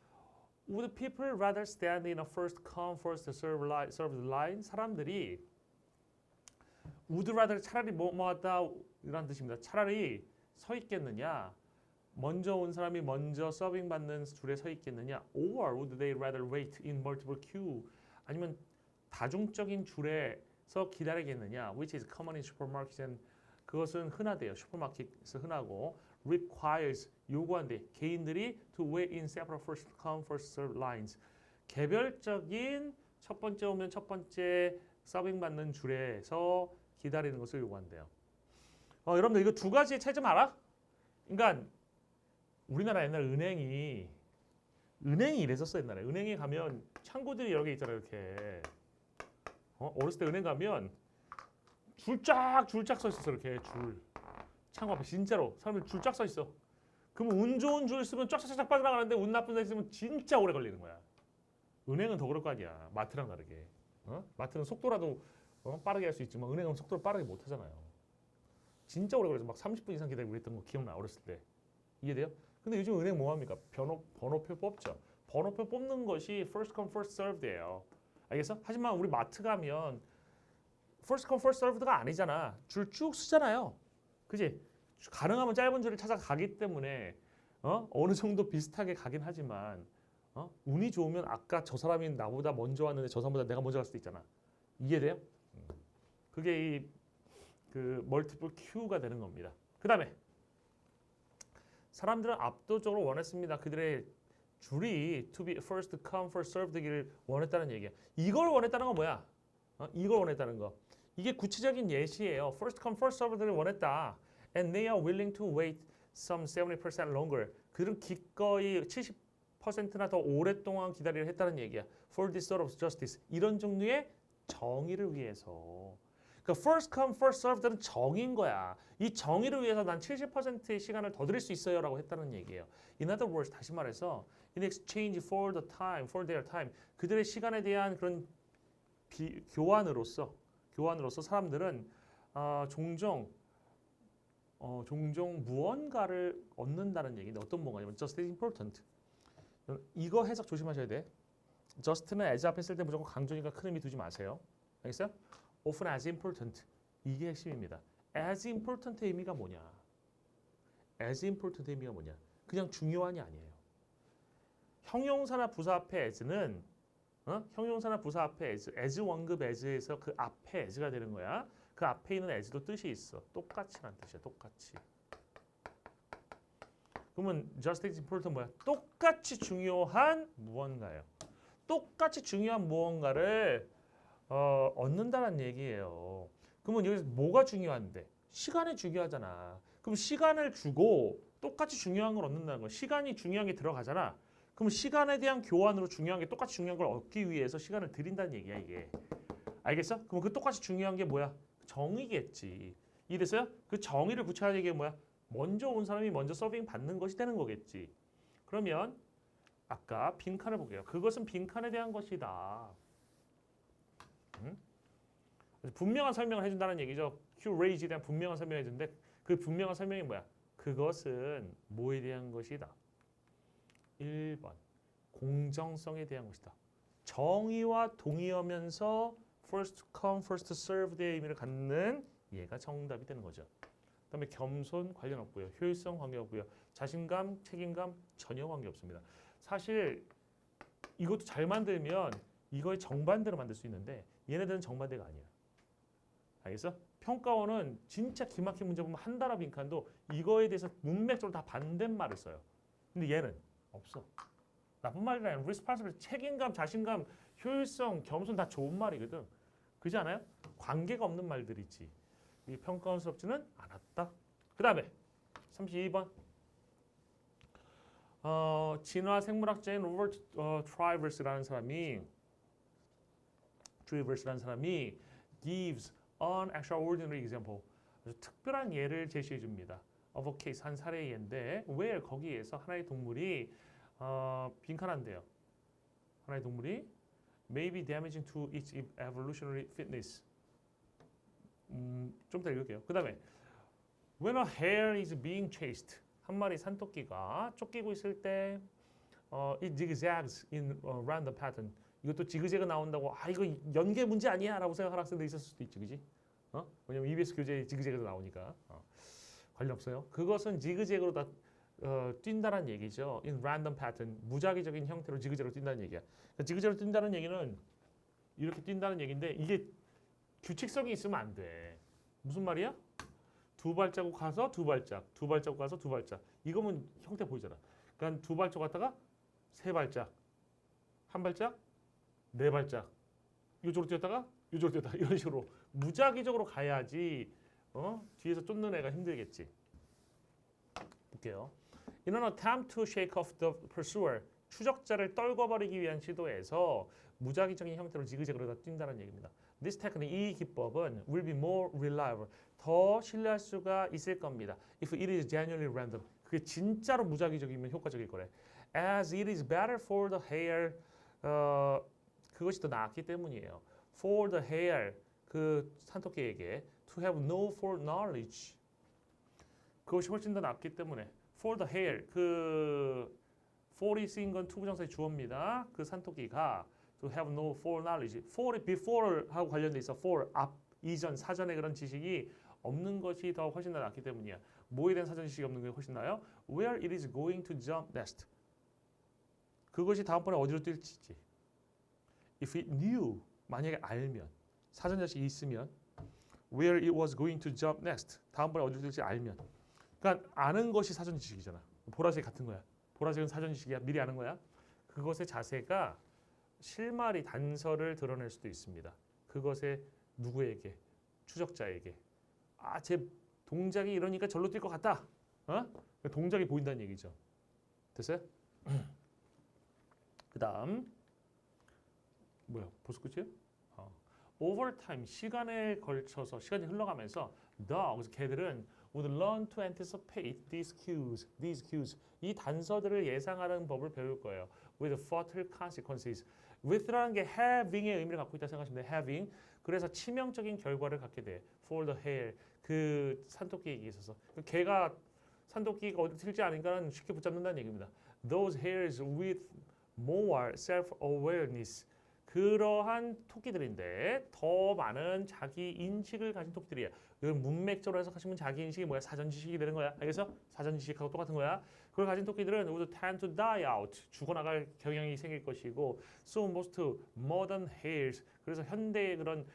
Would people rather stand in a first come first served line? 사람들이 would rather 차라리 뭐하다 이런 뜻입니다. 차라리 서 있겠느냐? 먼저 온 사람이 먼저 서빙 받는 줄에 서 있겠느냐? Or would they rather wait in multiple queue? 아니면 다중적인 줄에서 기다리겠느냐? Which is common in supermarkets and 그것은 흔하대요. 슈퍼마켓에서 흔하고 requires 요구한대. 개인들이 to wait in separate first come first served lines. 개별적인 첫 번째 오면 첫 번째 서빙 받는 줄에서 기다리는 것을 요구한대요. 여러분들 이거 두 가지의 차이점 알아? 그러니까 우리나라 옛날 은행이 이랬었어. 옛날에 은행에 가면 창구들이 여러 개 있잖아요. 이렇게 어렸을 때 은행 가면 줄쫙 서 있었어. 이렇게 줄 창구 앞에 진짜로 사람들 줄쫙 서 있어. 그러면 운 좋은 줄 쓰면 쫙쫙쫙 빠져나가는데 운 나쁜 데 쓰면 진짜 오래 걸리는 거야. 은행은 더 그럴 거 아니야. 마트랑 다르게. 마트는 속도라도 빠르게 할 수 있지만 은행은 속도를 빠르게 못 하잖아요. 진짜 오래 걸려서 막 30분 이상 기다리고 그랬던 거 기억나. 어렸을 때. 이해돼요? 근데 요즘 은행 뭐 합니까? 번호표 뽑죠. 번호표 뽑는 것이 first come first served예요. 알겠어? 하지만 우리 마트 가면 first come first served가 아니잖아. 줄 쭉 쓰잖아요. 그지? 가능하면 짧은 줄을 찾아가기 때문에 어느 정도 비슷하게 가긴 하지만 운이 좋으면 아까 저 사람이 나보다 먼저 왔는데 저 사람보다 내가 먼저 갈 수도 있잖아. 이해돼요? 그게 그 멀티플 Q가 되는 겁니다. 그 다음에 사람들은 압도적으로 원했습니다. 그들의 줄이 to be first come first serve 되기를 원했다는 얘기야. 이걸 원했다는 건 뭐야? 이걸 원했다는 거. 이게 구체적인 예시예요. first come first serve들을 원했다. And they are willing to wait some 70% longer. 그들은 기꺼이 70%나 더 오랫동안 기다리려 했다는 얘기야. For this sort of justice. 이런 종류의 정의를 위해서. 그러니까 first come first serve들은 정의인 거야. 이 정의를 위해서 난 70%의 시간을 더 드릴 수 있어요라고 했다는 얘기예요. In other words, 다시 말해서 in exchange for the time, for their time, 그들의 시간에 대한 그런 교환으로서 사람들은 종종 무언가를 얻는다는 얘기인데 어떤 무언가냐면 just as important. 이거 해석 조심하셔야 돼. just는 as 앞에 쓸 때 무조건 강조니까 큰 의미 두지 마세요. 알겠어요? often as important. 이게 핵심입니다. as important의 의미가 뭐냐? as important의 의미가 뭐냐? 그냥 중요한이 아니에요. 형용사나 부사 앞에 as는 형용사나 부사 앞에 as 원급 as에서 그 앞에 as가 되는 거야. 그 앞에 있는 as도 뜻이 있어. 똑같이란 뜻이야. 똑같이. 그러면 just as important 뭐야? 똑같이 중요한 무언가예요. 똑같이 중요한 무언가를 얻는다는 얘기예요. 그러면 여기서 뭐가 중요한데? 시간이 중요하잖아. 그럼 시간을 주고 똑같이 중요한 걸 얻는다는 거야. 시간이 중요한 게 들어가잖아. 그럼 시간에 대한 교환으로 중요한 게 똑같이 중요한 걸 얻기 위해서 시간을 드린다는 얘기야 이게. 알겠어? 그럼 그 똑같이 중요한 게 뭐야? 정의겠지. 이해됐어요? 그 정의를 구체화하는 게 뭐야? 먼저 온 사람이 먼저 서빙 받는 것이 되는 거겠지. 그러면 아까 빈칸을 볼게요. 그것은 빈칸에 대한 것이다. 분명한 설명을 해준다는 얘기죠. Q-Rage에 대한 분명한 설명을 해주는데 그 분명한 설명이 뭐야? 그것은 뭐에 대한 것이다. 1번 공정성에 대한 것이다. 정의와 동의하면서 first come, first served의 의미를 갖는 얘가 정답이 되는 거죠. 그다음에 겸손 관련 없고요. 효율성 관계 없고요. 자신감, 책임감 전혀 관계 없습니다. 사실 이것도 잘 만들면 이거의 정반대로 만들 수 있는데 얘네들은 정반대가 아니야. 알겠어? 평가원은 진짜 기막힌 문제 보면 한 단어 빈칸도 이거에 대해서 문맥적으로 다 반대말을 써요. 근데 얘는 없어. 나쁜 말이 아니라 responsibility, 책임감, 자신감, 효율성, 겸손 다 좋은 말이거든. 그렇지 않아요? 관계가 없는 말들이지. 이게 평가원스럽지는 않았다. 그 다음에 32번 진화 생물학자인 로버트 트라이버스라는 사람이 gives an extraordinary example. 아주 특별한 예를 제시해 줍니다. of a case, 한 사례의 예인데 where 거기에서 하나의 동물이 빈칸한데요. 하나의 동물이 may be damaging to its evolutionary fitness. 좀 더 읽을게요. 그 다음에 when a hare is being chased, 한 마리 산토끼가 쫓기고 있을 때 it zigzags in a random pattern. 이것도 지그재그 나온다고 이거 연계 문제 아니야? 라고 생각하는 학생도 있을 수도 있지. 그지? 왜냐면 EBS 교재에 지그재그도 나오니까 관련 없어요. 그것은 지그재그로 다 뛴다는 얘기죠. in random pattern. 무작위적인 형태로 지그재그로 뛴다는 얘기야. 그러니까 지그재그로 뛴다는 얘기는 이렇게 뛴다는 얘기인데 이게 규칙성이 있으면 안 돼. 무슨 말이야? 두 발자국 가서 두 발짝, 두 발자국 가서 두 발짝. 이거면 형태 보이잖아. 그러니까 두 발자국 갔다가 세 발짝, 한 발짝, 네 발짝. 이쪽으로 뛰었다가 이쪽으로 뛰었다가 이런 식으로 무작위적으로 가야지 뒤에서 쫓는 애가 힘들겠지. 볼게요. In an attempt to shake off the pursuer, 추적자를 떨궈버리기 위한 시도에서 무작위적인 형태로 지그재그로 다 뛴다는 얘기입니다. This technique, 이 기법은 will be more reliable, 더 신뢰할 수가 있을 겁니다. If it is genuinely random, 그게 진짜로 무작위적이면 효과적일 거래. As it is better for the hare, 그것이 더 낫기 때문이에요. For the hare, 그 산토끼에게 to have no foreknowledge, 그것이 훨씬 더 낫기 때문에 for the hare, 그 for이 쓰인 건 투부정사의 주어입니다. 그 산토끼가 to have no foreknowledge, for before하고 관련돼 있어. for 앞, 이전, 사전에 그런 지식이 없는 것이 더 훨씬 더 낫기 때문이야. 뭐에 대한 사전 지식이 없는 게 훨씬 나아요? Where it is going to jump next. 그것이 다음번에 어디로 뛸지. If it knew, 만약에 알면, 사전 지식이 있으면 where it was going to jump next. 다음번에 어디로 뛸지 알면. 그러니까 아는 것이 사전 지식이잖아. 보라색 같은 거야. 보라색은 사전 지식이야. 미리 아는 거야. 그것의 자세가 실마리 단서를 드러낼 수도 있습니다. 그것의 누구에게? 추적자에게. 아, 제 동작이 이러니까 절로 뛸 것 같다. 동작이 보인다는 얘기죠. 됐어요? 그 다음 뭐야? 벌써 끝이에요? Over time, 시간에 걸쳐서 시간이 흘러가면서 dogs, 개들은 would learn to anticipate these cues. 이 단서들을 예상하는 법을 배울 거예요. With fatal consequences. with라는 게 having의 의미를 갖고 있다 생각하시면 돼요. having. 그래서 치명적인 결과를 갖게 돼. For the hare. 그 산토끼에게 있어서. 개가 산토끼가 어디 튈지 아니까는 쉽게 붙잡는다는 얘기입니다. Those hares with more self-awareness. 그러한 토끼들인데 더 많은 자기 인식을 가진 토끼들이에요. 이건 문맥적으로 해석하시면 자기 인식이 뭐야? 사전 지식이 되는 거야. 알겠어? 사전 지식하고 똑같은 거야. 그걸 가진 토끼들은 would tend to die out. 죽어나갈 경향이 생길 것이고 so most modern hares. 그래서 현대의 그런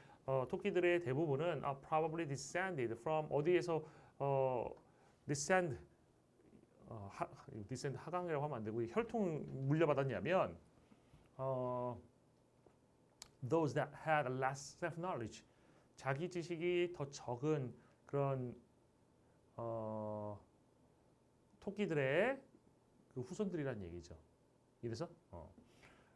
토끼들의 대부분은 probably descended from 어디에서 descend descend 하강이라고 하면 안 되고 혈통 물려받았냐면 those that had less self-knowledge. 자기 지식이 더 적은 그런 토끼들의 그 후손들이란 얘기죠. 이래서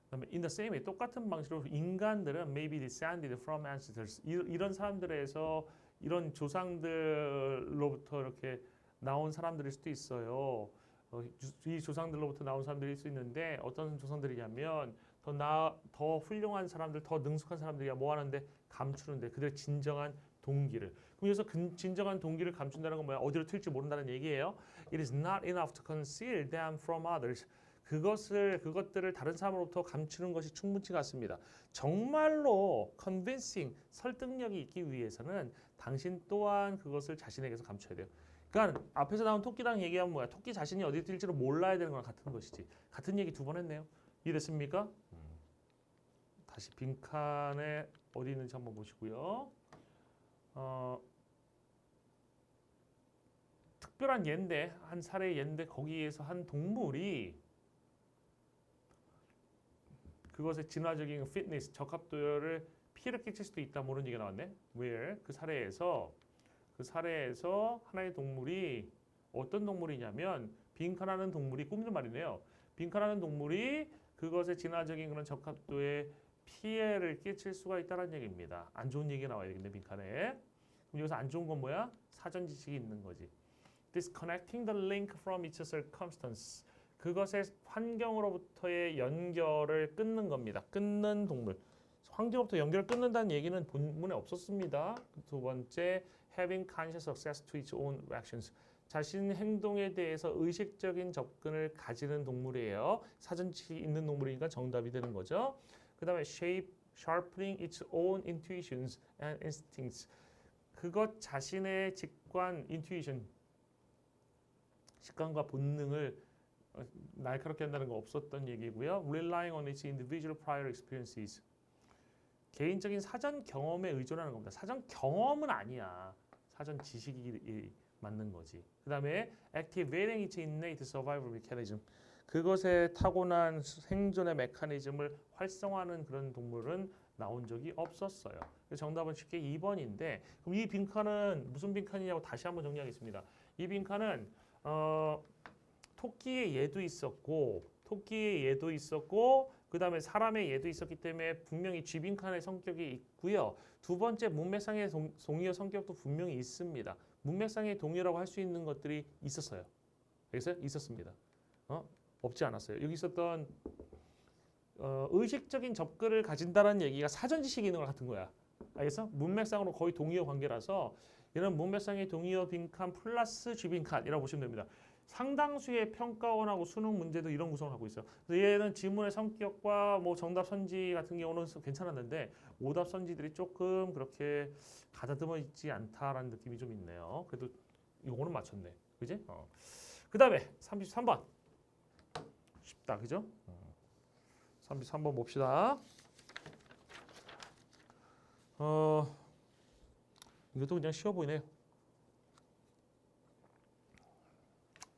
그다음에 in the same way 똑같은 방식으로 인간들은 maybe descended from ancestors. 이런 사람들에서 이런 조상들로부터 이렇게 나온 사람들일 수도 있어요. 이 조상들로부터 나온 사람들일 수 있는데 어떤 조상들이냐면 더 훌륭한 사람들, 더 능숙한 사람들이 뭐 하는데 감추는데 그들의 진정한 동기를. 그럼 여기서 진정한 동기를 감춘다는 건 뭐야? 어디로 튈지 모른다는 얘기예요. It is not enough to conceal them from others. 그것들을 다른 사람으로부터 감추는 것이 충분치가 않습니다. 정말로 convincing, 설득력이 있기 위해서는 당신 또한 그것을 자신에게서 감춰야 돼요. 그러니까 앞에서 나온 토끼랑 얘기하면 뭐야? 토끼 자신이 어디 뛸지를 몰라야 되는 거랑 같은 것이지. 같은 얘기 두 번 했네요. 이해됐습니까? 다시 빈칸에 어디 있는지 한번 보시고요. 특별한 예인데 한 사례의 예인데 거기에서 한 동물이 그것의 진화적인 피트니스, 적합도를 피해를 끼칠 수도 있다 모르는 얘기가 나왔네. Where 그 사례에서 하나의 동물이 어떤 동물이냐면 빈칸하는 동물이 꿈는 말이네요. 빈칸하는 동물이 그것의 진화적인 그런 적합도에 피해를 끼칠 수가 있다는 얘기입니다. 안 좋은 얘기가 나와야 되겠네 빈칸에. 그럼 여기서 안 좋은 건 뭐야? 사전 지식이 있는 거지. Disconnecting the link from its circumstance. 그것의 환경으로부터의 연결을 끊는 겁니다. 끊는 동물. 환경으로부터 연결을 끊는다는 얘기는 본문에 없었습니다. 두 번째, having conscious access to its own actions. 자신 행동에 대해서 의식적인 접근을 가지는 동물이에요. 사전 지식이 있는 동물이니까 정답이 되는 거죠. 그 다음에 sharpening its own intuitions and instincts. 그것 자신의 직관, intuition, 직관과 본능을 날카롭게 한다는 거 없었던 얘기고요. Relying on its individual prior experiences. 개인적인 사전 경험에 의존하는 겁니다. 사전 경험은 아니야. 사전 지식이 맞는 거지. 그 다음에 activating its innate survival mechanism. 그것의 타고난 생존의 메커니즘을 활성화하는 그런 동물은 나온 적이 없었어요. 정답은 쉽게 2번인데 그럼 이 빈칸은 무슨 빈칸이냐고 다시 한번 정리하겠습니다. 이 빈칸은 토끼의 예도 있었고 그 다음에 사람의 예도 있었기 때문에 분명히 쥐빈칸의 성격이 있고요. 두 번째 문맥상의 동의어 성격도 분명히 있습니다. 문맥상의 동의어라고 할 수 있는 것들이 있었어요. 알겠어요? 있었습니다. 없지 않았어요. 여기 있었던 의식적인 접근을 가진다는 얘기가 사전 지식이 있는 것 같은 거야. 알겠어? 문맥상으로 거의 동의어 관계라서 이런 문맥상의 동의어 빈칸 플러스 쥐빈칸이라고 보시면 됩니다. 상당수의 평가원하고 수능 문제도 이런 구성을 하고 있어요. 그래서 얘는 지문의 성격과 뭐 정답 선지 같은 경우는 괜찮았는데 오답 선지들이 조금 그렇게 가다듬어 있지 않다라는 느낌이 좀 있네요. 그래도 이거는 맞췄네. 그지? 그 다음에 33번. 쉽다, 그죠? 33번 봅시다. 이것도 그냥 쉬워 보이네요.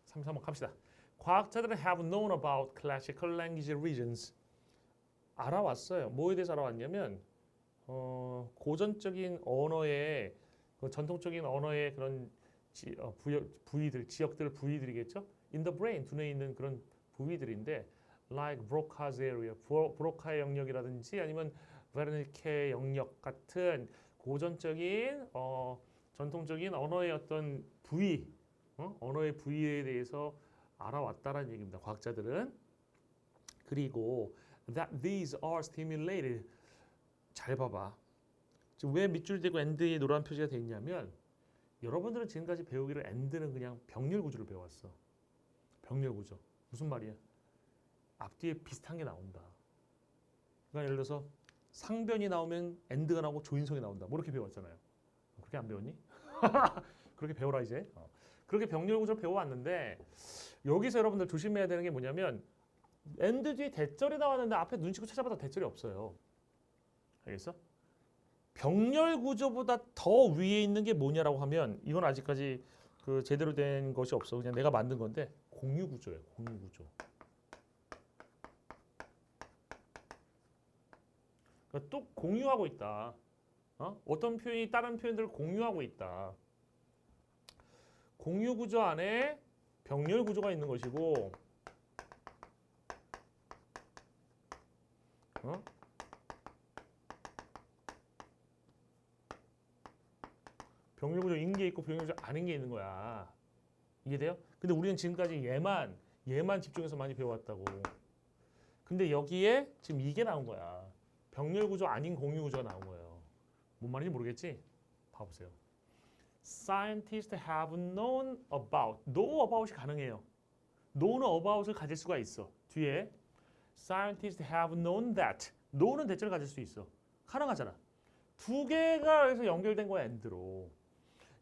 33번 갑시다. 과학자들은 have known about classical language regions. 알아왔어요. 뭐에 대해서 알아왔냐면 고전적인 언어의 전통적인 언어의 그런 부위들, 지역들 부위들이겠죠. In the brain, 두뇌에 있는 그런 부위들인데 like Broca's area, 브로카의 영역이라든지 아니면 베르니케 영역 같은 고전적인 전통적인 언어의 어떤 부위, 언어의 부위에 대해서 알아왔다라는 얘기입니다. 과학자들은. 그리고 that these are stimulated. 잘 봐봐. 지금 왜 밑줄 대고 and의 노란 표시가 돼 있냐면 여러분들은 지금까지 배우기로 and는 그냥 병렬 구조를 배웠어. 병렬 구조. 무슨 말이야? 앞뒤에 비슷한 게 나온다. 그러니까 예를 들어서 상변이 나오면 and가 나오고 조인성이 나온다. 뭐 이렇게 배웠잖아요. 그렇게 안 배웠니? 그렇게 배워라 이제. 그렇게 병렬 구조를 배워왔는데 여기서 여러분들 조심해야 되는 게 뭐냐면 and 뒤에 대절이 나왔는데 앞에 눈 치고 찾아봐도 대절이 없어요. 알겠어? 병렬 구조보다 더 위에 있는 게 뭐냐라고 하면 이건 아직까지 그 제대로 된 것이 없어. 그냥 내가 만든 건데 공유 구조예요. 공유 구조. 그러니까 또 공유하고 있다. 어떤 표현이 다른 표현들을 공유하고 있다. 공유 구조 안에 병렬 구조가 있는 것이고 병렬 구조 있는 게 있고 병렬 구조 아닌 게 있는 거야. 이해돼요? 근데 우리는 지금까지 얘만 집중해서 많이 배워왔다고. 근데 여기에 지금 이게 나온 거야. 병렬 구조 아닌 공유 구조가 나온 거예요. 뭔 말인지 모르겠지? 봐보세요. Scientists have known about. know about이 가능해요. know는 about을 가질 수가 있어. 뒤에 Scientists have known that. know는 대체를 가질 수 있어. 가능하잖아. 두 개가 그래서 연결된 거야, and로.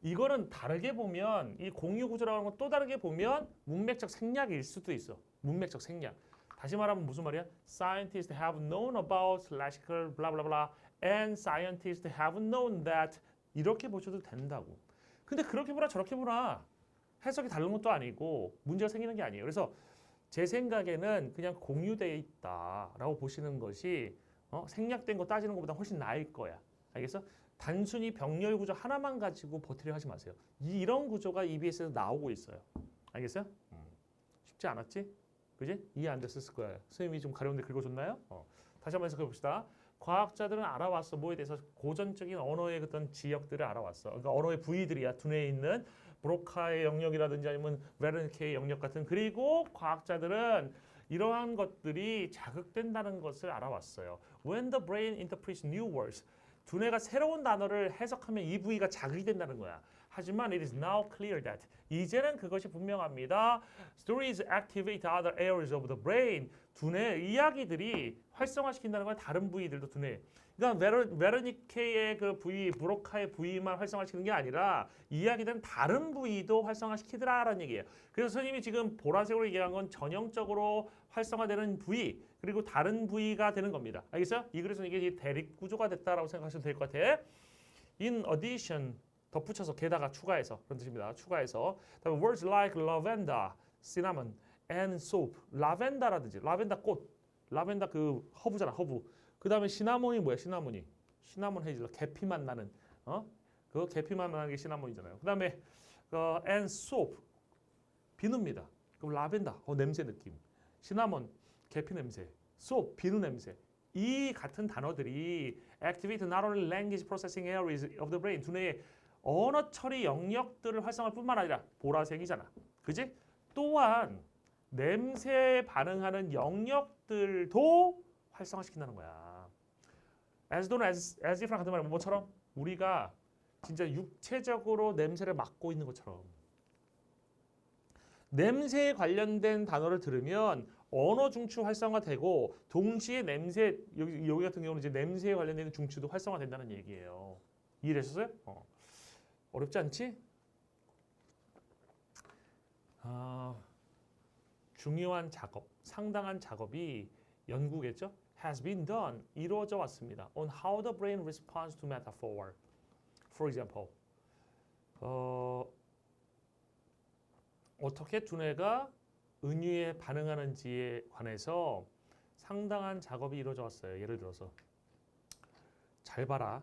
이거는 다르게 보면 이 공유 구조라는 건 또 다르게 보면 문맥적 생략일 수도 있어. 문맥적 생략. 다시 말하면 무슨 말이야? Scientists have known about classical blah blah blah and scientists have known that 이렇게 보셔도 된다고. 근데 그렇게 보나 저렇게 보나 해석이 다른 것도 아니고 문제가 생기는 게 아니에요. 그래서 제 생각에는 그냥 공유되어 있다라고 보시는 것이 생략된 거 따지는 것보다 훨씬 나을 거야. 알겠어? 단순히 병렬 구조 하나만 가지고 버티려 하지 마세요. 이런 구조가 EBS에서 나오고 있어요. 알겠어요? 쉽지 않았지? 그지? 이해 안 됐을 거예요. 선생님이 좀 가려운데 긁어줬나요? 다시 한번 해석해 봅시다. 과학자들은 알아왔어. 뭐에 대해서? 고전적인 언어의 어떤 지역들을 알아왔어. 그러니까 언어의 부위들이야. 두뇌에 있는 브로카의 영역이라든지 아니면 베르니케의 영역 같은. 그리고 과학자들은 이러한 것들이 자극된다는 것을 알아왔어요. When the brain interprets new words. 두뇌가 새로운 단어를 해석하면 이 부위가 자극이 된다는 거야. 하지만 it is now clear that 이제는 그것이 분명합니다. Stories activate other areas of the brain. 두뇌 이야기들이 활성화시킨다는 건 다른 부위들도 두뇌. 그러니까 베르니케의 그 부위, 브로카의 부위만 활성화시키는 게 아니라 이야기들은 다른 부위도 활성화시키더라라는 얘기예요. 그래서 선생님이 지금 보라색으로 얘기한 건 전형적으로 활성화되는 부위 그리고 다른 부위가 되는 겁니다. 알겠어요? 이 글에서는 이게 대립 구조가 됐다라고 생각하시면 될 것 같아. In addition 덧붙여서 게다가 추가해서 그런 뜻입니다. 추가해서 다음에 words like lavender, cinnamon, and soap. 라벤더라든지 라벤더 꽃, 라벤더 그 허브잖아 허브. 그 다음에 시나몬이 뭐야? 시나몬이 시나몬 헤이즐넛 계피맛 나는 그 계피맛 나는 게 시나몬이잖아요. 그 다음에 and soap 비누입니다. 그럼 라벤더 냄새 느낌, 시나몬 계피 냄새, soap 비누 냄새. 이 같은 단어들이 activate not only language processing areas of the brain 두뇌의 언어 처리 영역들을 활성화할 뿐만 아니라 보라색이잖아. 그지? 또한 냄새에 반응하는 영역들도 활성화시킨다는 거야. as though as if랑 같은 말은 뭐처럼 우리가 진짜 육체적으로 냄새를 맡고 있는 것처럼 냄새에 관련된 단어를 들으면 언어 중추 활성화되고 동시에 냄새 여기 같은 경우는 이제 냄새에 관련된 중추도 활성화된다는 얘기예요. 이해되셨어요? 어렵지 않지? 중요한 작업, 상당한 작업이 연구겠죠? has been done, 이루어져 왔습니다. on how the brain responds to metaphor. For example, 어떻게 두뇌가 은유에 반응하는지에 관해서 상당한 작업이 이루어져 왔어요. 예를 들어서 잘 봐라.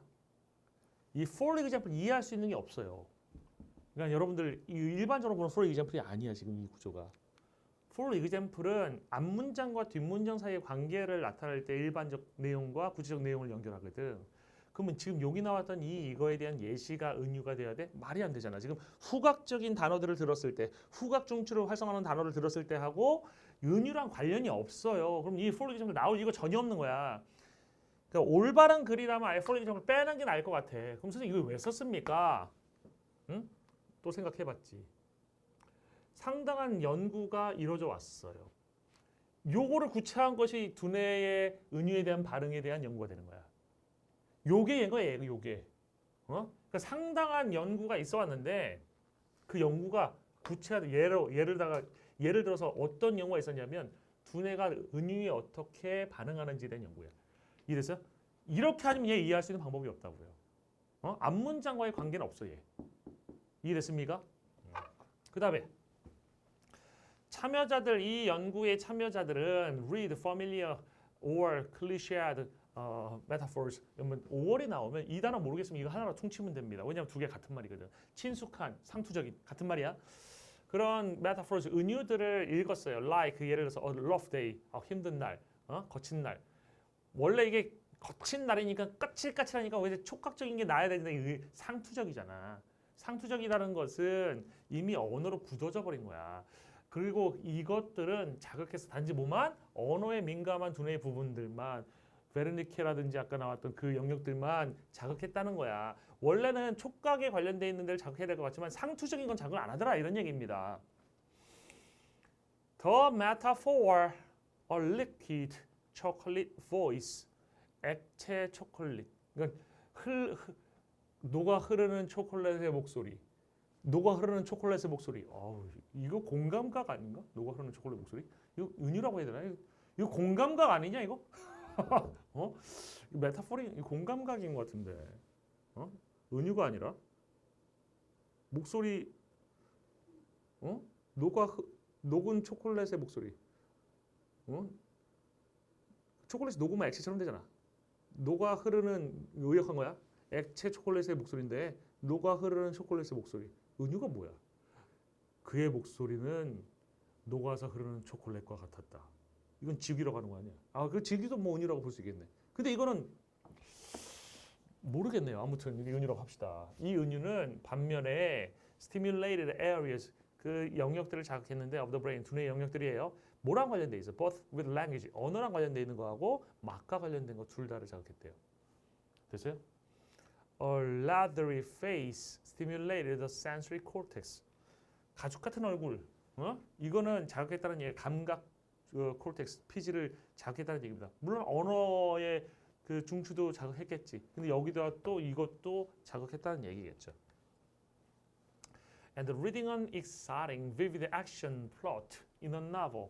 이 for example 이해할 수 있는 게 없어요. 그러니까 여러분들 일반적으로 보는 for example이 아니야. 지금 이 구조가. for example은 앞문장과 뒷문장 사이의 관계를 나타낼 때 일반적 내용과 구체적 내용을 연결하거든. 그러면 지금 여기 나왔던 이거에 대한 예시가 은유가 돼야 돼? 말이 안 되잖아. 지금 후각적인 단어들을 들었을 때, 후각 중추를 활성화하는 단어를 들었을 때 하고 은유랑 관련이 없어요. 그럼 이 for example 나올 이거 전혀 없는 거야. 그러니까 올바른 글이라면 아예 for example 빼는 게 나을 것 같아. 그럼 선생님 이거 왜 썼습니까? 응? 또 생각해봤지. 상당한 연구가 이루어져 왔어요. 요거를 구체화한 것이 두뇌의 은유에 대한 반응에 대한 연구가 되는 거야. 요게 이거예요. 요게. 그러니까 상당한 연구가 있어 왔는데 그 연구가 구체화 예를 들어서 어떤 연구가 있었냐면 두뇌가 은유에 어떻게 반응하는지에 대한 연구야. 이래서 이렇게 하면 얘 이해할 수 있는 방법이 없다고요. 앞문장과의 관계는 없어 얘. 이해됐습니까? 그다음에 참여자들, 이 연구의 참여자들은 read familiar or cliched metaphors. 5월이 나오면 이 단어 모르겠으면 이거 하나로 퉁치면 됩니다. 왜냐하면 두 개 같은 말이거든. 친숙한, 상투적인 같은 말이야. 그런 metaphors, 은유들을 읽었어요. like 예를 들어서 a rough day, 힘든 날, 거친 날. 원래 이게 거친 날이니까 까칠까칠하니까 왜 촉각적인 게 나야 되는데 이게 상투적이잖아. 상투적이라는 것은 이미 언어로 굳어져 버린 거야. 그리고 이것들은 자극해서 단지 뭐만 언어에 민감한 두뇌의 부분들만 베르니케라든지 아까 나왔던 그 영역들만 자극했다는 거야. 원래는 촉각에 관련돼 있는 데를 자극해야 될 것 같지만 상투적인 건 자극을 안 하더라 이런 얘기입니다. The metaphor, a liquid chocolate voice, 액체 초콜릿. 그러니까 녹아 흐르는 초콜릿의 목소리. 녹아 흐르는 초콜릿의 목소리. 이거 공감각 아닌가? 녹아 흐르는 초콜릿 목소리? 이거 은유라고 해야 되나? 이거 공감각 아니냐 이거? 메타포리 공감각인 것 같은데. 은유가 아니라 목소리. 녹은 초콜릿의 목소리. 초콜릿이 녹으면 액체처럼 되잖아. 녹아 흐르는 의역한 거야. 액체 초콜릿의 목소리인데 녹아 흐르는 초콜릿의 목소리. 은유가 뭐야? 그의 목소리는 녹아서 흐르는 초콜릿과 같았다. 이건 직위라고 하는 거 아니야? 그 직위도 뭐 은유라고 볼 수 있겠네. 근데 이거는 모르겠네요. 아무튼 은유라고 합시다. 이 은유는 반면에 stimulated areas, 그 영역들을 자극했는데 of the brain, 두뇌의 영역들이에요. 뭐랑 관련돼 있어? Both with language, 언어랑 관련돼 있는 거하고 맛과 관련된 거 둘 다를 자극했대요. 됐어요? A leathery face stimulated the sensory cortex. 가죽 같은 얼굴. 이거는 자극했다는 얘기. 감각 콜텍스, 피지를 자극했다는 얘기입니다. 물론 언어의 그 중추도 자극했겠지. 근데 여기다 또 이것도 자극했다는 얘기겠죠. And reading an exciting, vivid action plot in a novel.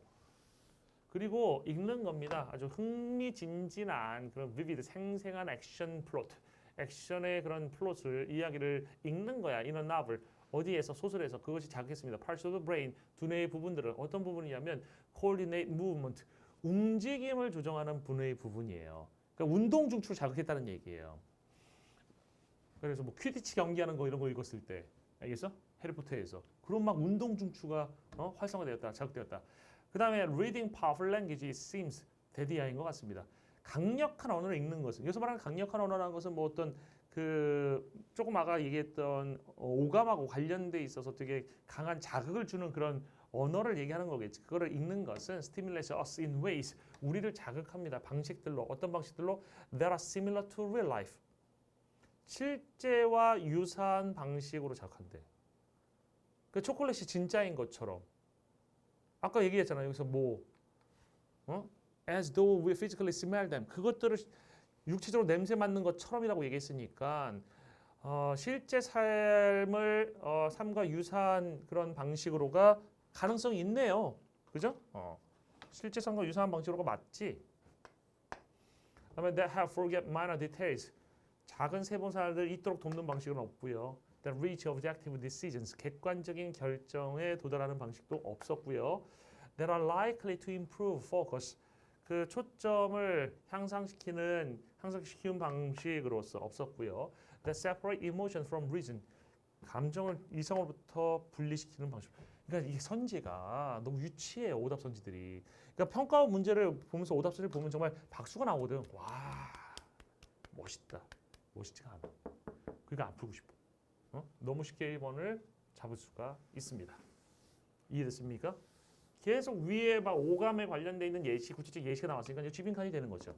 그리고 읽는 겁니다. 아주 흥미진진한 그런 vivid, 생생한 액션 플롯. 액션의 그런 플롯을, 이야기를 읽는 거야. in a novel. 어디에서? 소설에서. 그것이 자극했습니다. Parts of the brain, 두뇌의 부분들은 어떤 부분이냐면 coordinate movement, 움직임을 조정하는 분의 부분이에요. 그러니까 운동 중추를 자극했다는 얘기예요. 그래서 뭐 퀴디치 경기하는 거 이런 거 읽었을 때, 알겠어? 해리포터에서 그런 막 운동 중추가 활성화되었다, 자극되었다. 그 다음에 reading powerful language seems 데디아인 것 같습니다. 강력한 언어를 읽는 것은, 여기서 말하는 강력한 언어라는 것은 뭐 어떤 그 조금 아까 얘기했던 오감하고 관련돼 있어서 되게 강한 자극을 주는 그런 언어를 얘기하는 거겠지. 그거를 읽는 것은 stimulates us in ways, 우리를 자극합니다. 방식들로, 어떤 방식들로? that are similar to real life, 실제와 유사한 방식으로 자극한대. 그 초콜릿이 진짜인 것처럼. 아까 얘기했잖아요. 여기서 뭐 as though we physically smell them, 그것들을 육체적으로 냄새 맡는 것처럼이라고 얘기했으니까 실제 삶을 삶과 유사한 그런 방식으로가 가능성이 있네요. 그죠? 실제성과 유사한 방식으로가 맞지. 그다음에 that have forget minor details. 작은 세부사를 잊도록 돕는 방식은 없고요. That reach objective decisions. 객관적인 결정에 도달하는 방식도 없었고요. That are likely to improve focus. 그 초점을 향상시키는 방식으로서 없었고요. That separate emotion from reason. 감정을 이성으로부터 분리시키는 방식. 그러니까 이 선지가 너무 유치해요. 오답 선지들이. 그러니까 평가 문제를 보면서 오답 선지를 보면 정말 박수가 나오거든. 와, 멋있다. 멋있지가 않아. 그러니까 안 풀고 싶어. 너무 쉽게 1번을 잡을 수가 있습니다. 이해됐습니까? 계속 위에 막 오감에 관련돼 있는 예시, 구체적 예시가 나왔으니까 이제 쥐빙칸이 되는 거죠.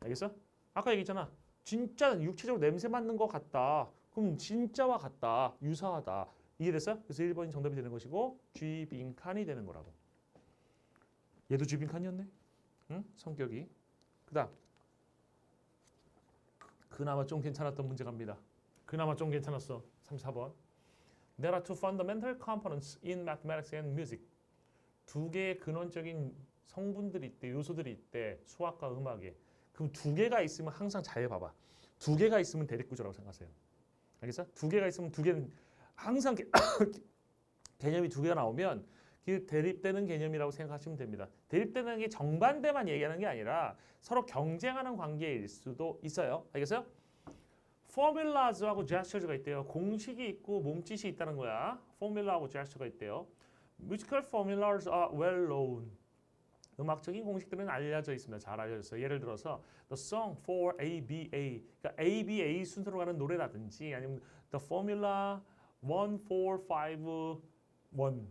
알겠어? 아까 얘기했잖아. 진짜 육체적으로 냄새 맡는 것 같다. 그럼 진짜와 같다. 유사하다. 이해됐어? 그래서 1번이 정답이 되는 것이고 쥐빙칸이 되는 거라고. 얘도 쥐빙칸이었네. 응? 성격이. 그다음 그나마 좀 괜찮았던 문제 갑니다. 그나마 좀 괜찮았어. 34번. There are two fundamental components in mathematics and music. 두 개의 근원적인 성분들이 있대, 요소들이 있대. 수학과 음악에. 그럼 두 개가 있으면 항상 잘 봐봐. 두 개가 있으면 대립구조라고 생각하세요. 알겠어? 두 개가 있으면 두 개는 항상 개념이 두 개가 나오면 그 대립되는 개념이라고 생각하시면 됩니다. 대립되는 게 정반대만 얘기하는 게 아니라 서로 경쟁하는 관계일 수도 있어요. 알겠어요? 포뮬라즈하고 제스처가 있대요. 공식이 있고 몸짓이 있다는 거야. 포뮬라하고 제스처가 있대요. Musical formulas are well known. 음악적인 공식들은 알려져 있습니다. 잘 알려졌어요. 예를 들어서 The song for ABA. 그러니까 ABA 순서로 가는 노래라든지 아니면 The formula 1, 4, 5, 1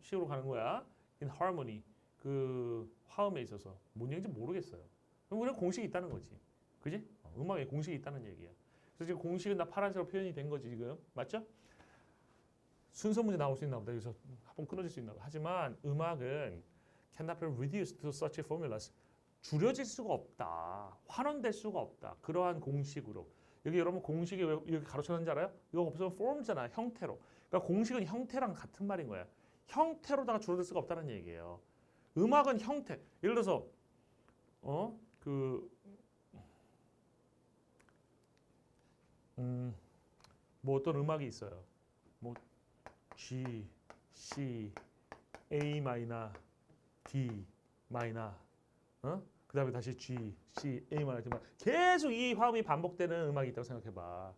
식으로 가는 거야. In harmony. 그 화음에 있어서 뭔 얘기인지 모르겠어요. 그럼 우리가 공식이 있다는 거지. 그지? 음악에 공식이 있다는 얘기야. 그래서 지금 공식은 다 파란색으로 표현이 된 거지 지금. 맞죠? 순서 문제 나올 수 있나 보다. 여기서 한번 끊어질 수 있나 보다. 하지만 음악은 cannot be reduced to such formulas. 줄여질 수가 없다. 환원될 수가 없다. 그러한 공식으로. 여기 여러분 공식이 왜 이렇게 가로쳐놨는지 알아요? 이거 없으면 form잖아. 형태로. 그러니까 공식은 형태랑 같은 말인 거야. 형태로다가 줄어들 수가 없다는 얘기예요. 음악은 형태. 예를 들어서 뭐 어떤 음악이 있어요. 뭐 G, C, A 마이너, D 마이너, 그다음에 다시 G, C, A 마이너, D 마이너. 계속 이 화음이 반복되는 음악이 있다고 생각해봐.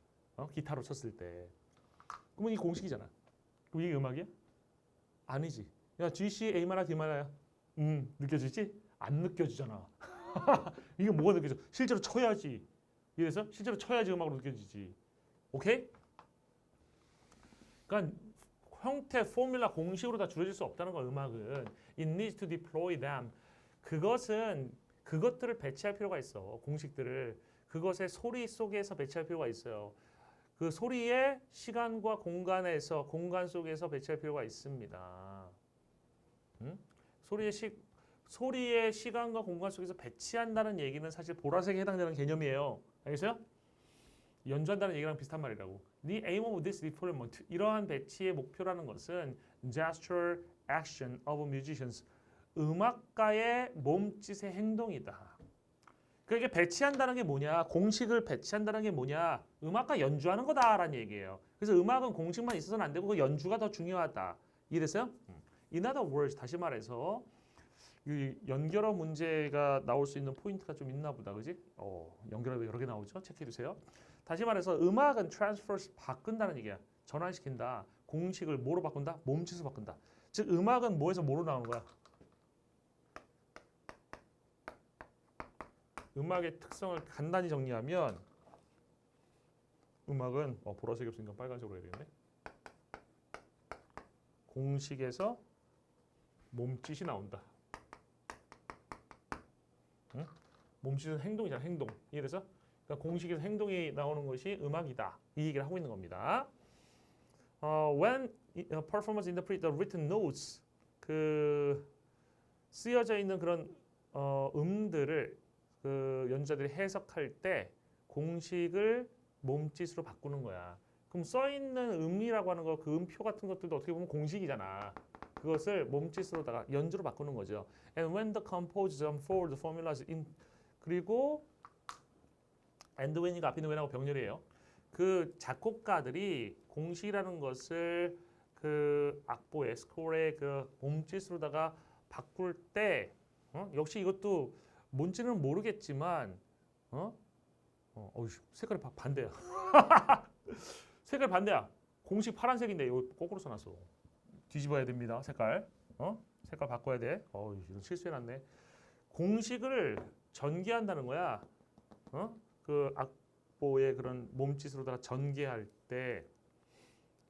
기타로 쳤을 때. 그러면 이 공식이잖아. 그럼 이게 음악이야? 아니지. 야 G, C, A 마이너, D 마이너야. 느껴지지? 안 느껴지잖아. 이게 뭐가 느껴져? 실제로 쳐야지. 이래서 실제로 쳐야지 음악으로 느껴지지. 오케이? 그러니까 형태, 포뮬라, 공식으로 다 줄여질 수 없다는 거 음악은. It needs to deploy them. 그것들을 배치할 필요가 있어. 공식들을. 그것의 소리 속에서 배치할 필요가 있어요. 그 소리의 시간과 공간 속에서 배치할 필요가 있습니다. 소리의 시간과 공간 속에서 배치한다는 얘기는 사실 보라색에 해당되는 개념이에요. 알겠어요? 연주한다는 얘기랑 비슷한 말이라고. The aim of this deployment. 이러한 배치의 목표라는 것은 gesture, action of musicians. 음악가의 몸짓의 행동이다. 그게 배치한다는 게 뭐냐? 공식을 배치한다는 게 뭐냐? 음악가 연주하는 거다라는 얘기예요. 그래서 음악은 공식만 있어서는 안 되고 그 연주가 더 중요하다. 이해됐어요? In other words, 다시 말해서 이 연결어 문제가 나올 수 있는 포인트가 좀 있나 보다. 그지? 연결어가 여러 개 나오죠? 체크해 주세요. 다시 말해서 음악은 transfers 바꾼다는 얘기야. 전환시킨다. 공식을 뭐로 바꾼다? 몸짓으로 바꾼다. 즉 음악은 뭐에서 뭐로 나오는 거야? 음악의 특성을 간단히 정리하면 음악은 보라색이 없으니까 빨간색으로 해야 되겠네. 공식에서 몸짓이 나온다. 응? 몸짓은 행동이잖아. 행동. 이해돼서? 그러니까 공식에서 행동이 나오는 것이 음악이다. 이 얘기를 하고 있는 겁니다. When performers interpret the written notes, 그 쓰여져 있는 그런 음들을 그 연주자들이 해석할 때 공식을 몸짓으로 바꾸는 거야. 그럼 써 있는 음이라고 하는 거, 그 음표 같은 것들도 어떻게 보면 공식이잖아. 그것을 몸짓으로다가 연주로 바꾸는 거죠. And when the composers unfold the formulas in 그리고 and when이가 앞에 있는 when하고 병렬이에요. 그 작곡가들이 공식이라는 것을 그 악보의 스코어의 그 몸짓으로다가 바꿀 때 역시 이것도 뭔지는 모르겠지만 색깔이 반대야. 색깔 반대야. 공식 파란색인데 이거 거꾸로 써놨어. 뒤집어야 됩니다. 색깔. 색깔 바꿔야 돼. 이런 실수해놨네. 공식을 전개한다는 거야. 그 악보의 그런 몸짓으로다가 전개할 때,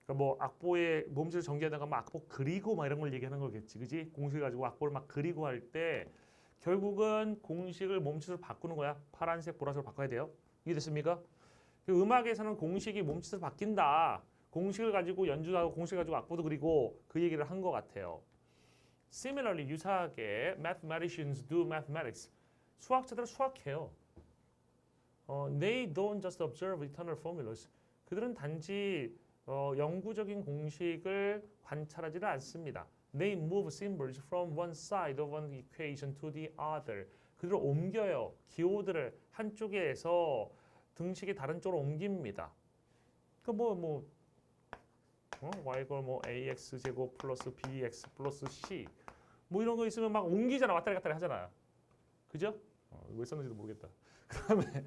그러니까 뭐 악보의 몸짓을 전개하다가 막 악보 그리고 막 이런 걸 얘기하는 거겠지, 그지? 공식을 가지고 악보를 막 그리고 할 때 결국은 공식을 몸짓으로 바꾸는 거야. 파란색, 보라색으로 바꿔야 돼요. 이해됐습니까? 음악에서는 공식이 몸짓으로 바뀐다. 공식을 가지고 연주하고 공식을 가지고 악보도 그리고 그 얘기를 한 것 같아요. Similarly, 유사하게 mathematicians do mathematics. 수학자들은 수학해요. They don't just observe eternal formulas. 그들은 단지 영구적인 공식을 관찰하지는 않습니다. They move symbols from one side of one equation to the other. 그들을 옮겨요. 기호들을 한쪽에서 등식이 다른 쪽으로 옮깁니다. 그 y가 ax 제곱 플러스 bx 플러스 c 뭐 이런 거 있으면 막 옮기잖아. 왔다리 갔다리 하잖아. 그죠? 왜 썼는지도 모르겠다. 그다음에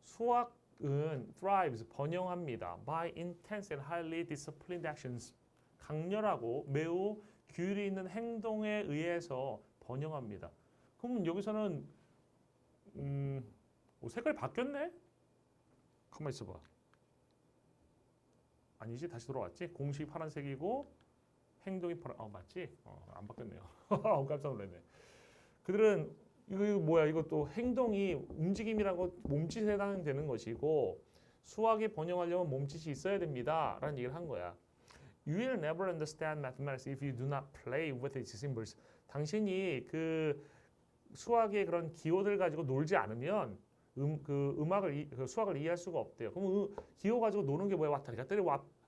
수학은 thrives 번영합니다. by intense and highly disciplined actions. 강렬하고 매우 규율이 있는 행동에 의해서 번영합니다. 그럼 여기서는 색깔이 바뀌었네? 가만 있어봐. 아니지, 다시 돌아왔지. 공식이 파란색이고 행동이 파란. 맞지? 안 바뀌었네요. 깜짝 놀랐네. 그들은 이거 뭐야? 이것도 행동이 움직임이라고 몸짓에 해당되는 것이고 수학이 번영하려면 몸짓이 있어야 됩니다.라는 얘기를 한 거야. You will never understand mathematics if you do not play with its symbols. 당신이 그 수학의 그런 기호들 가지고 놀지 않으면 그 수학을 이해할 수가 없대요. 그럼 기호 가지고 노는 게 뭐야? 왔다리 갔다리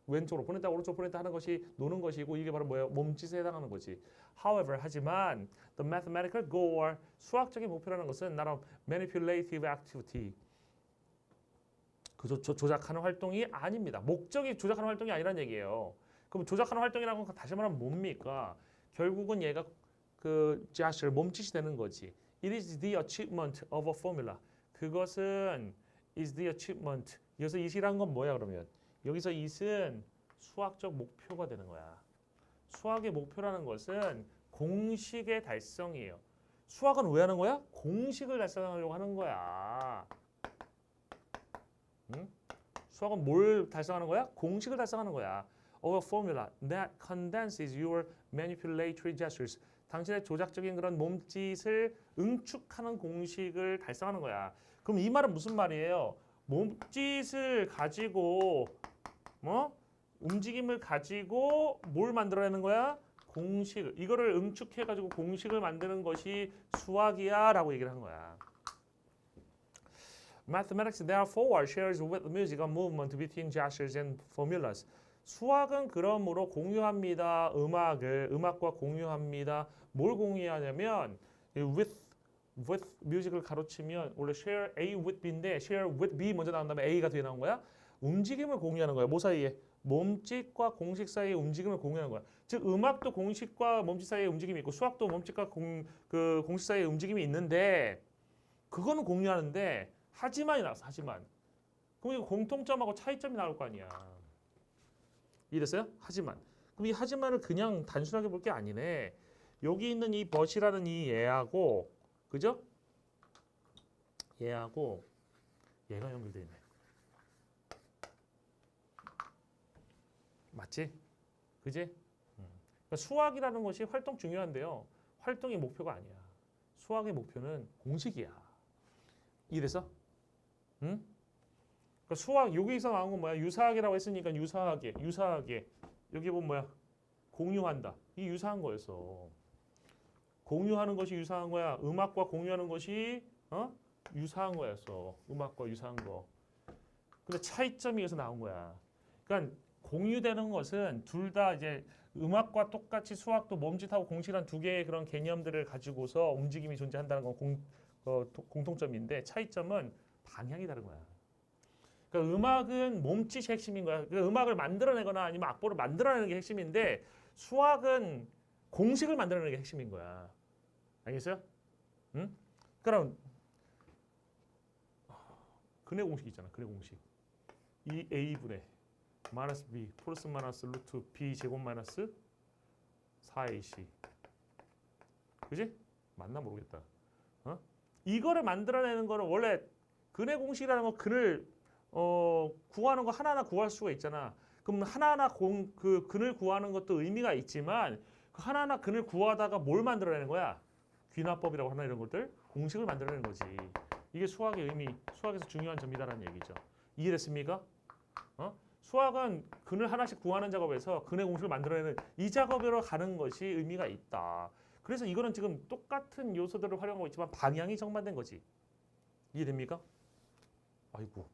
왼쪽으로 보냈다 오른쪽으로 보냈다 하는 것이 노는 것이고 이게 바로 뭐야? 몸짓에 해당하는 거지. However, 하지만 the mathematical goal, 수학적인 목표라는 것은 not a manipulative activity. 그저 조작하는 활동이 아닙니다. 목적이 조작하는 활동이 아니란 얘기예요. 그럼 조작하는 활동이라는 건 다시 말하면 뭡니까? 결국은 얘가 그 gesture, 몸짓이 되는 거지. It is the achievement of a formula. 그것은 is the achievement. 여기서 it이란 건 뭐야 그러면? 여기서 it은 수학적 목표가 되는 거야. 수학의 목표라는 것은 공식의 달성이에요. 수학은 왜 하는 거야? 공식을 달성하려고 하는 거야. 응? 수학은 뭘 달성하는 거야? 공식을 달성하는 거야. Of a formula that condenses your manipulatory gestures. 당신의 조작적인 그런 몸짓을 응축하는 공식을 달성하는 거야. 그럼 이 말은 무슨 말이에요? 몸짓을 가지고 움직임을 가지고 뭘 만들어내는 거야? 공식. 이거를 응축해 가지고 공식을 만드는 것이 수학이야라고 얘기를 한 거야. Mathematics therefore shares with music a movement between gestures and formulas. 수학은 그러므로 공유합니다. 음악과 공유합니다. 뭘 공유하냐면 with music을 가로치면 원래 share A with B인데 share with B 먼저 나온 다음에 A가 뒤에 나온 거야. 움직임을 공유하는 거야. 뭐 사이에? 몸짓과 공식 사이의 움직임을 공유하는 거야. 즉 음악도 공식과 몸짓 사이의 움직임이 있고 수학도 몸짓과 공식 사이의 움직임이 있는데 그거는 공유하는데 하지만이 나왔어. 하지만. 그럼 이거 공통점하고 차이점이 나올 거 아니야. 이해됐어요? 하지만. 그럼 이 하지만을 그냥 단순하게 볼 게 아니네. 여기 있는 이 but이라는 이 얘하고 그죠? 얘하고 얘가 연결돼 있네. 맞지? 그지? 그러니까 수학이라는 것이 활동 중요한데요. 활동이 목표가 아니야. 수학의 목표는 공식이야. 이해됐어? 응? 그러니까 수학 여기서 나온 건 뭐야? 유사하게라고 했으니까 유사하게 여기 보면 뭐야? 공유한다. 이 유사한 거였어. 공유하는 것이 유사한 거야. 음악과 공유하는 것이 유사한 거였어. 음악과 유사한 거. 근데 차이점이 여기서 나온 거야. 그러니까 공유되는 것은 둘 다 이제 음악과 똑같이 수학도 몸짓하고 공식이란 두 개의 그런 개념들을 가지고서 움직임이 존재한다는 건 공통점인데 차이점은 방향이 다른 거야. 그러니까 음악은 몸짓이 핵심인 거야. 그러니까 음악을 만들어내거나 아니면 악보를 만들어내는 게 핵심인데 수학은 공식을 만들어내는 게 핵심인 거야. 알겠어요? 응? 그럼 근해 공식 있잖아. 근해 공식. 이 a분의 마이너스 b 플러스 마이너스 루트 b 제곱 마이너스 4ac. 그지? 맞나 모르겠다. 어? 이거를 만들어내는 거는 원래 근해 공식이라는 거 근을 구하는 거 하나하나 구할 수가 있잖아. 그럼 하나하나 그 근을 구하는 것도 의미가 있지만 그 하나하나 근을 구하다가 뭘 만들어내는 거야? 귀납법이라고 하나 이런 것들 공식을 만들어내는 거지. 이게 수학의 의미, 수학에서 중요한 점이다라는 얘기죠. 이해됐습니까? 수학은 근을 하나씩 구하는 작업에서 근의 공식을 만들어내는 이 작업으로 가는 것이 의미가 있다. 그래서 이거는 지금 똑같은 요소들을 활용하고 있지만 방향이 정반대인 거지. 이해됩니까? 아이고.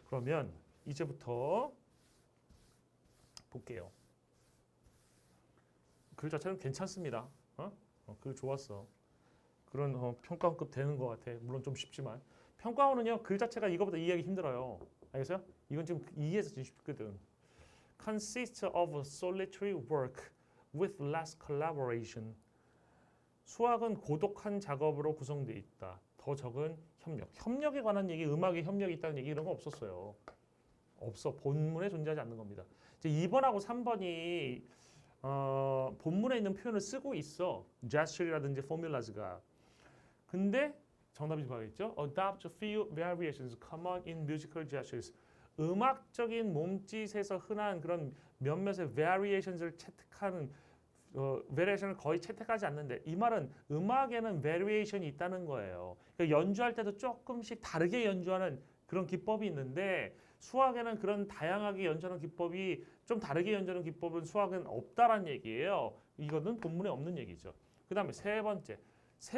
그러면 이제부터 볼게요. 글 자체는 괜찮습니다. 글 좋았어. 그런 평가원급 되는 것 같아. 물론 좀 쉽지만 평가원은요 글 자체가 이거보다 이해하기 힘들어요. 알겠어요? 이건 지금 이해해서 지금 쉽거든. Consists of solitary work with less collaboration. 수학은 고독한 작업으로 구성되어 있다. 더 적은 협력. 협력에 관한 얘기, 음악에 협력이 있다는 얘기 이런 거 없었어요. 없어. 본문에 존재하지 않는 겁니다. 이제 2번하고 3번이 본문에 있는 표현을 쓰고 있어. gesture라든지 formulas가. 근데 정답이 뭐겠죠? Adopt a few variations common in musical gestures. 음악적인 몸짓에서 흔한 그런 몇몇의 variations을 채택하는 variation을 거의 채택하지 않는데 이 말은 음악에는 variation이 있다는 거예요. 그러니까 연주할 때도 조금씩 다르게 연주하는 그런 기법이 있는데 수학에는 그런 다양하게 연주하는 기법이 좀 다르게 연주하는 기법은 수학은 없다라는 얘기예요. 이거는 본문에 없는 얘기죠. 그 다음에 세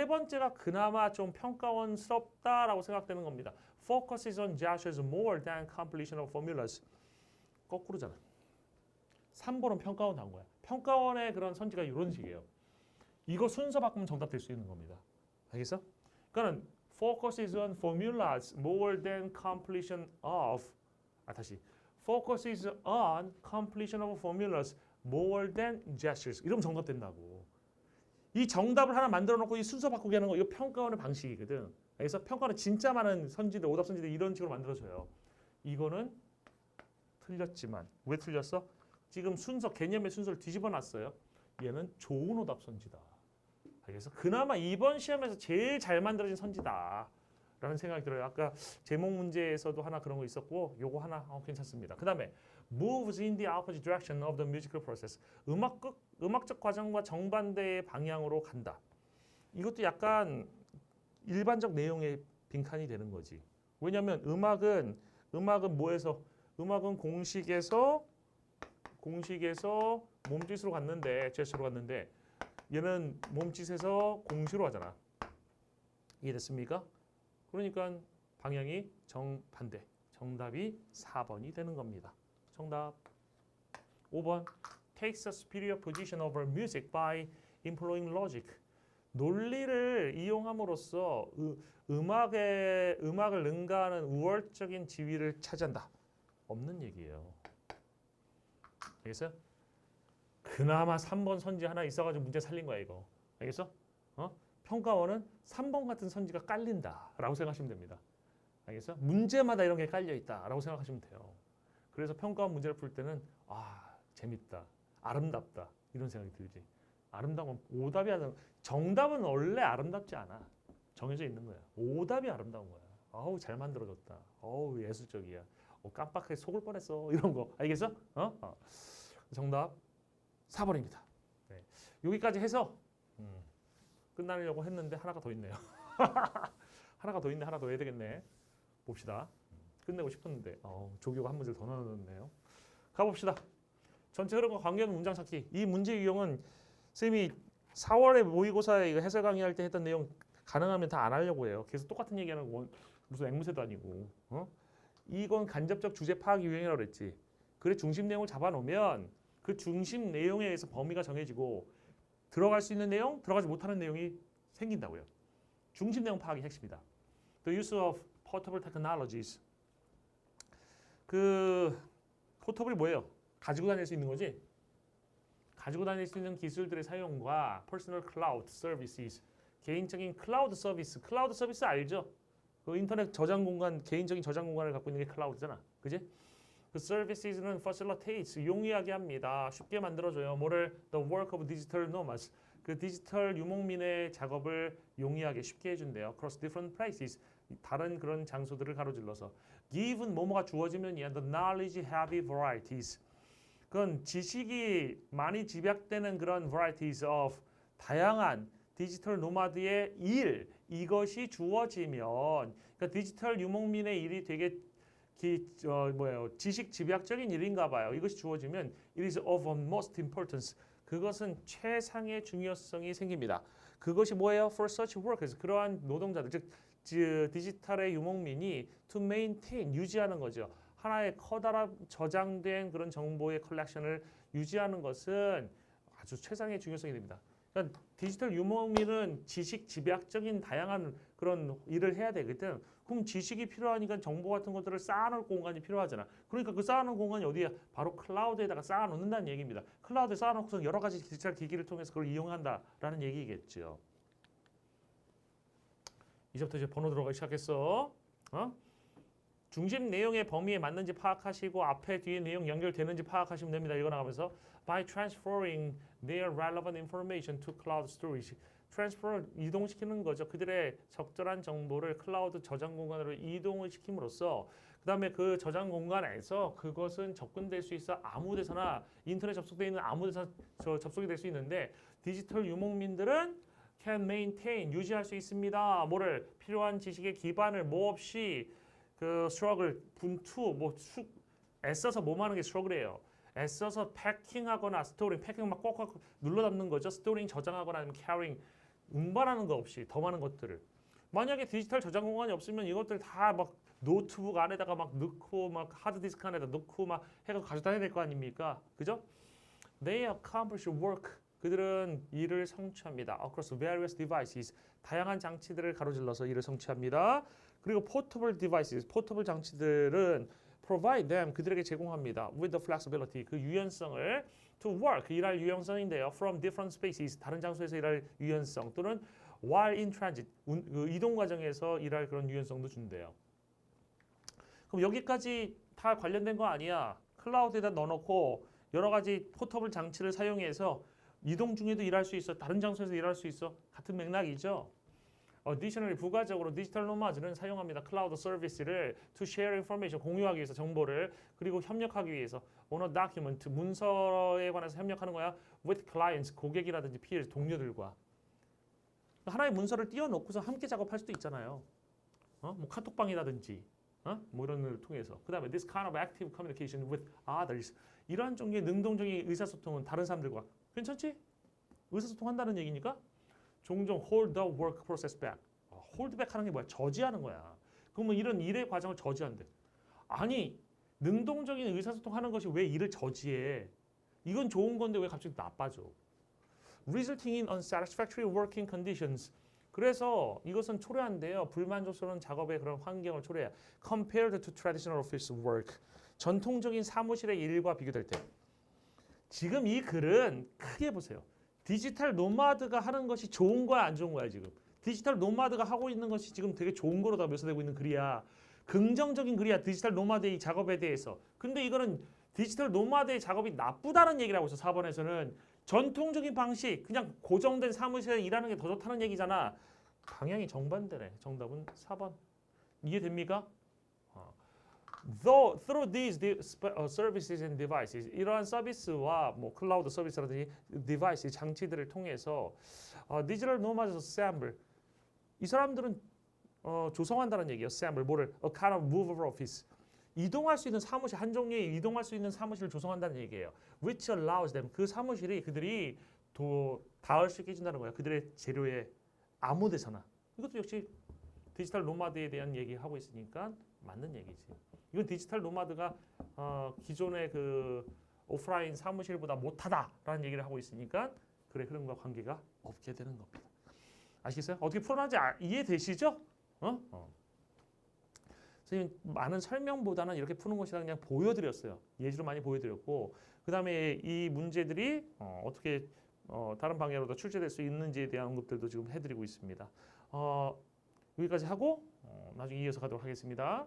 번째가 그나마 좀 평가원스럽다라고 생각되는 겁니다. Focuses on gestures more than completion of formulas. 거꾸로잖아. 3번은 평가원 나온 거야. 평가원의 그런 선지가 이런 식이에요. 이거 순서 바꾸면 정답 될 수 있는 겁니다. 알겠어? 그러니까 focuses on formulas more than completion of 다시 focuses on completion of formulas more than gestures. 이러면 정답 된다고. 이 정답을 하나 만들어 놓고 이 순서 바꾸기 하는 거 이거 평가원의 방식이거든. 그래서 평가원은 진짜 많은 선지들, 오답 선지들 이런 식으로 만들어줘요. 이거는 틀렸지만 왜 틀렸어? 지금 순서 개념의 순서를 뒤집어 놨어요. 얘는 좋은 오답 선지다. 그래서 그나마 이번 시험에서 제일 잘 만들어진 선지다. 라는 생각이 들어요. 아까 제목 문제에서도 하나 그런 거 있었고 요거 하나 괜찮습니다. 그 다음에 moves in the opposite direction of the musical process. 음악적 과정과 정반대의 방향으로 간다. 이것도 약간 일반적 내용의 빈칸이 되는 거지. 왜냐하면 음악은 뭐에서? 음악은 공식에서 몸짓으로 갔는데 제스처로 갔는데 얘는 몸짓에서 공식으로 하잖아. 이해됐습니까? 그러니까 방향이 정반대. 정답이 4번이 되는 겁니다. 정답. 5번. Takes a superior position over music by employing logic. 논리를 이용함으로써 음악을 능가하는 우월적인 지위를 차지한다. 없는 얘기예요. 알겠어요? 그나마 3번 선지 하나 있어가지고 문제 살린 거야 이거. 알겠어? 평가원은 3번 같은 선지가 깔린다라고 생각하시면 됩니다. 알겠어? 문제마다 이런 게 깔려 있다라고 생각하시면 돼요. 그래서 평가원 문제를 풀 때는 재밌다, 아름답다 이런 생각이 들지. 아름다운 오답이 아니라 정답은 원래 아름답지 않아. 정해져 있는 거야. 오답이 아름다운 거야. 아우 잘 만들어졌다. 어우 예술적이야. 깜빡하게 속을 뻔했어. 이런 거 알겠어? 정답 4번입니다. 네. 여기까지 해서 끝나려고 했는데 하나가 더 있네요. 하나가 더 있네. 하나 더 해야 되겠네. 봅시다. 끝내고 싶었는데 조교가 한 문제를 더 넣어놨네요. 가봅시다. 전체 흐름과 관계없는 문장 찾기. 이 문제 유형은 쌤이 4월에 모의고사에 이거 해설 강의할 때 했던 내용 가능하면 다 안 하려고 해요. 계속 똑같은 얘기하는 거 무슨 앵무새도 아니고. 이건 간접적 주제 파악 유형이라고 그랬지. 그래 중심 내용을 잡아놓으면 그 중심 내용에 의해서 범위가 정해지고 들어갈 수 있는 내용, 들어가지 못하는 내용이 생긴다고요. 중심 내용 파악이 핵심이다. The use of portable technologies. 그 포터블이 뭐예요? 가지고 다닐 수 있는 거지. 가지고 다닐 수 있는 기술들의 사용과 personal cloud services. 개인적인 클라우드 서비스. 클라우드 서비스 알죠? 그 인터넷 저장 공간, 개인적인 저장 공간을 갖고 있는 게 클라우드잖아. 그지? 그 services는 facilitates, 용이하게 합니다. 쉽게 만들어줘요. 뭐를? The work of digital nomads. 그 디지털 유목민의 작업을 용이하게 쉽게 해준대요. Across different places. 다른 그런 장소들을 가로질러서. Given 뭐뭐가 주어지면이야. The knowledge heavy varieties. 그건 지식이 많이 집약되는 그런 varieties of 다양한 디지털 노마드의 일. 이것이 주어지면 그러니까 디지털 유목민의 일이 되게 지식 집약적인 일인가 봐요. 이것이 주어지면 it is of utmost importance. 그것은 최상의 중요성이 생깁니다. 그것이 뭐예요? For such workers. 그러한 노동자들, 즉 디지털의 유목민이 to maintain, 유지하는 거죠. 하나의 커다란 저장된 그런 정보의 컬렉션을 유지하는 것은 아주 최상의 중요성이 됩니다. 그러니까 디지털 유목민은 지식 집약적인 다양한 그런 일을 해야 되거든. 그럼 지식이 필요하니까 정보 같은 것들을 쌓아놓을 공간이 필요하잖아. 그러니까 그 쌓아놓은 공간이 어디야? 바로 클라우드에다가 쌓아놓는다는 얘기입니다. 클라우드에 쌓아놓고서 여러 가지 디지털 기기를 통해서 그걸 이용한다라는 얘기겠죠. 이제부터 이제 번호 들어가기 시작했어. 중심 내용의 범위에 맞는지 파악하시고 앞에 뒤에 내용 연결되는지 파악하시면 됩니다. 이거 나가면서 by transferring their relevant information to cloud storage. 트랜스퍼를 이동시키는 거죠. 그들의 적절한 정보를 클라우드 저장 공간으로 이동을 시킴으로써 그 다음에 그 저장 공간에서 그것은 접근될 수 있어 아무 데서나 인터넷 접속되어 있는 아무 데서나 접속이 될 수 있는데 디지털 유목민들은 can maintain, 유지할 수 있습니다. 뭐를? 필요한 지식의 기반을 뭐 없이 그 struggle, 분투, 애써서 뭐 하는 게 struggle예요. 애써서 패킹하거나 스토링, 패킹 막 꽉꽉 눌러 담는 거죠. 스토링 저장하거나 아니면 캐링 운반하는 거 없이 더 많은 것들을. 만약에 디지털 저장 공간이 없으면 이것들 다 막 노트북 안에다가 막 넣고 막 하드디스크 안에다 넣고 막 해서 가져다녀야 될 거 아닙니까? 그죠? They accomplish work. 그들은 일을 성취합니다. Across various devices. 다양한 장치들을 가로질러서 일을 성취합니다. 그리고 portable devices. 포터블 장치들은 provide them. 그들에게 제공합니다. With the flexibility. 그 유연성을 to work. 일할 유연성인데요. From different spaces. 다른 장소에서 일할 유연성. 또는 while in transit. 이동 과정에서 일할 그런 유연성도 준대요. 그럼 여기까지 다 관련된 거 아니야. 클라우드에다 넣어놓고 여러 가지 포터블 장치를 사용해서 이동 중에도 일할 수 있어. 다른 장소에서 일할 수 있어. 같은 맥락이죠. Additionally, 부가적으로 디지털 노마드는 사용합니다. 클라우드 서비스를 to share information, 공유하기 위해서 정보를 그리고 협력하기 위해서 on a document, 문서에 관해서 협력하는 거야. with clients, 고객이라든지 peers, 동료들과. 하나의 문서를 띄워놓고서 함께 작업할 수도 있잖아요. 뭐 카톡방이라든지 뭐 이런 걸 통해서. 그 다음에 this kind of active communication with others. 이러한 종류의 능동적인 의사소통은 다른 사람들과 괜찮지? 의사소통한다는 얘기니까 종종 hold the work process back. hold back 하는 게 뭐야? 저지하는 거야. 그러면 이런 일의 과정을 저지한대. 아니, 능동적인 의사소통하는 것이 왜 일을 저지해? 이건 좋은 건데 왜 갑자기 나빠져? Resulting in unsatisfactory working conditions. 그래서 이것은 초래한데요. 불만족스러운 작업의 그런 환경을 초래해. Compared to traditional office work. 전통적인 사무실의 일과 비교될 때. 지금 이 글은 크게 보세요. 디지털 노마드가 하는 것이 좋은 거야, 안 좋은 거야, 지금? 디지털 노마드가 하고 있는 것이 지금 되게 좋은 거로 다 묘사되고 있는 글이야. 긍정적인 글이야, 디지털 노마드의 작업에 대해서. 근데 이거는 디지털 노마드의 작업이 나쁘다는 얘기를 하고 있어, 4번에서는. 전통적인 방식, 그냥 고정된 사무실에 일하는 게 더 좋다는 얘기잖아. 방향이 정반대네. 정답은 4번. 이해됩니까? Through these services and devices, 이러한 서비스와 뭐 클라우드 서비스라든지 디바이스 장치들을 통해서 디지털 노마드 assemble, 이 사람들은 조성한다는 얘기예요. assemble 뭐를 a kind of mover office, 이동할 수 있는 사무실, 한 종류의 이동할 수 있는 사무실을 조성한다는 얘기예요. Which allows them, 그 사무실이 그들이 닿을 수 있게 해준다는 거야. 그들의 재료에 아무 데서나. 이것도 역시 디지털 노마드에 대한 얘기하고 있으니까 맞는 얘기지. 이건 디지털 노마드가 기존의 그 오프라인 사무실보다 못하다라는 얘기를 하고 있으니까 그래 흐름과 관계가 없게 되는 겁니다. 아시겠어요? 어떻게 풀어나지 이해되시죠? 선생님 많은 설명보다는 이렇게 푸는 것이라 그냥 보여드렸어요. 예시로 많이 보여드렸고 그 다음에 이 문제들이 어떻게 다른 방향으로도 출제될 수 있는지에 대한 언급들도 지금 해드리고 있습니다. 여기까지 하고 나중에 이어서 가도록 하겠습니다.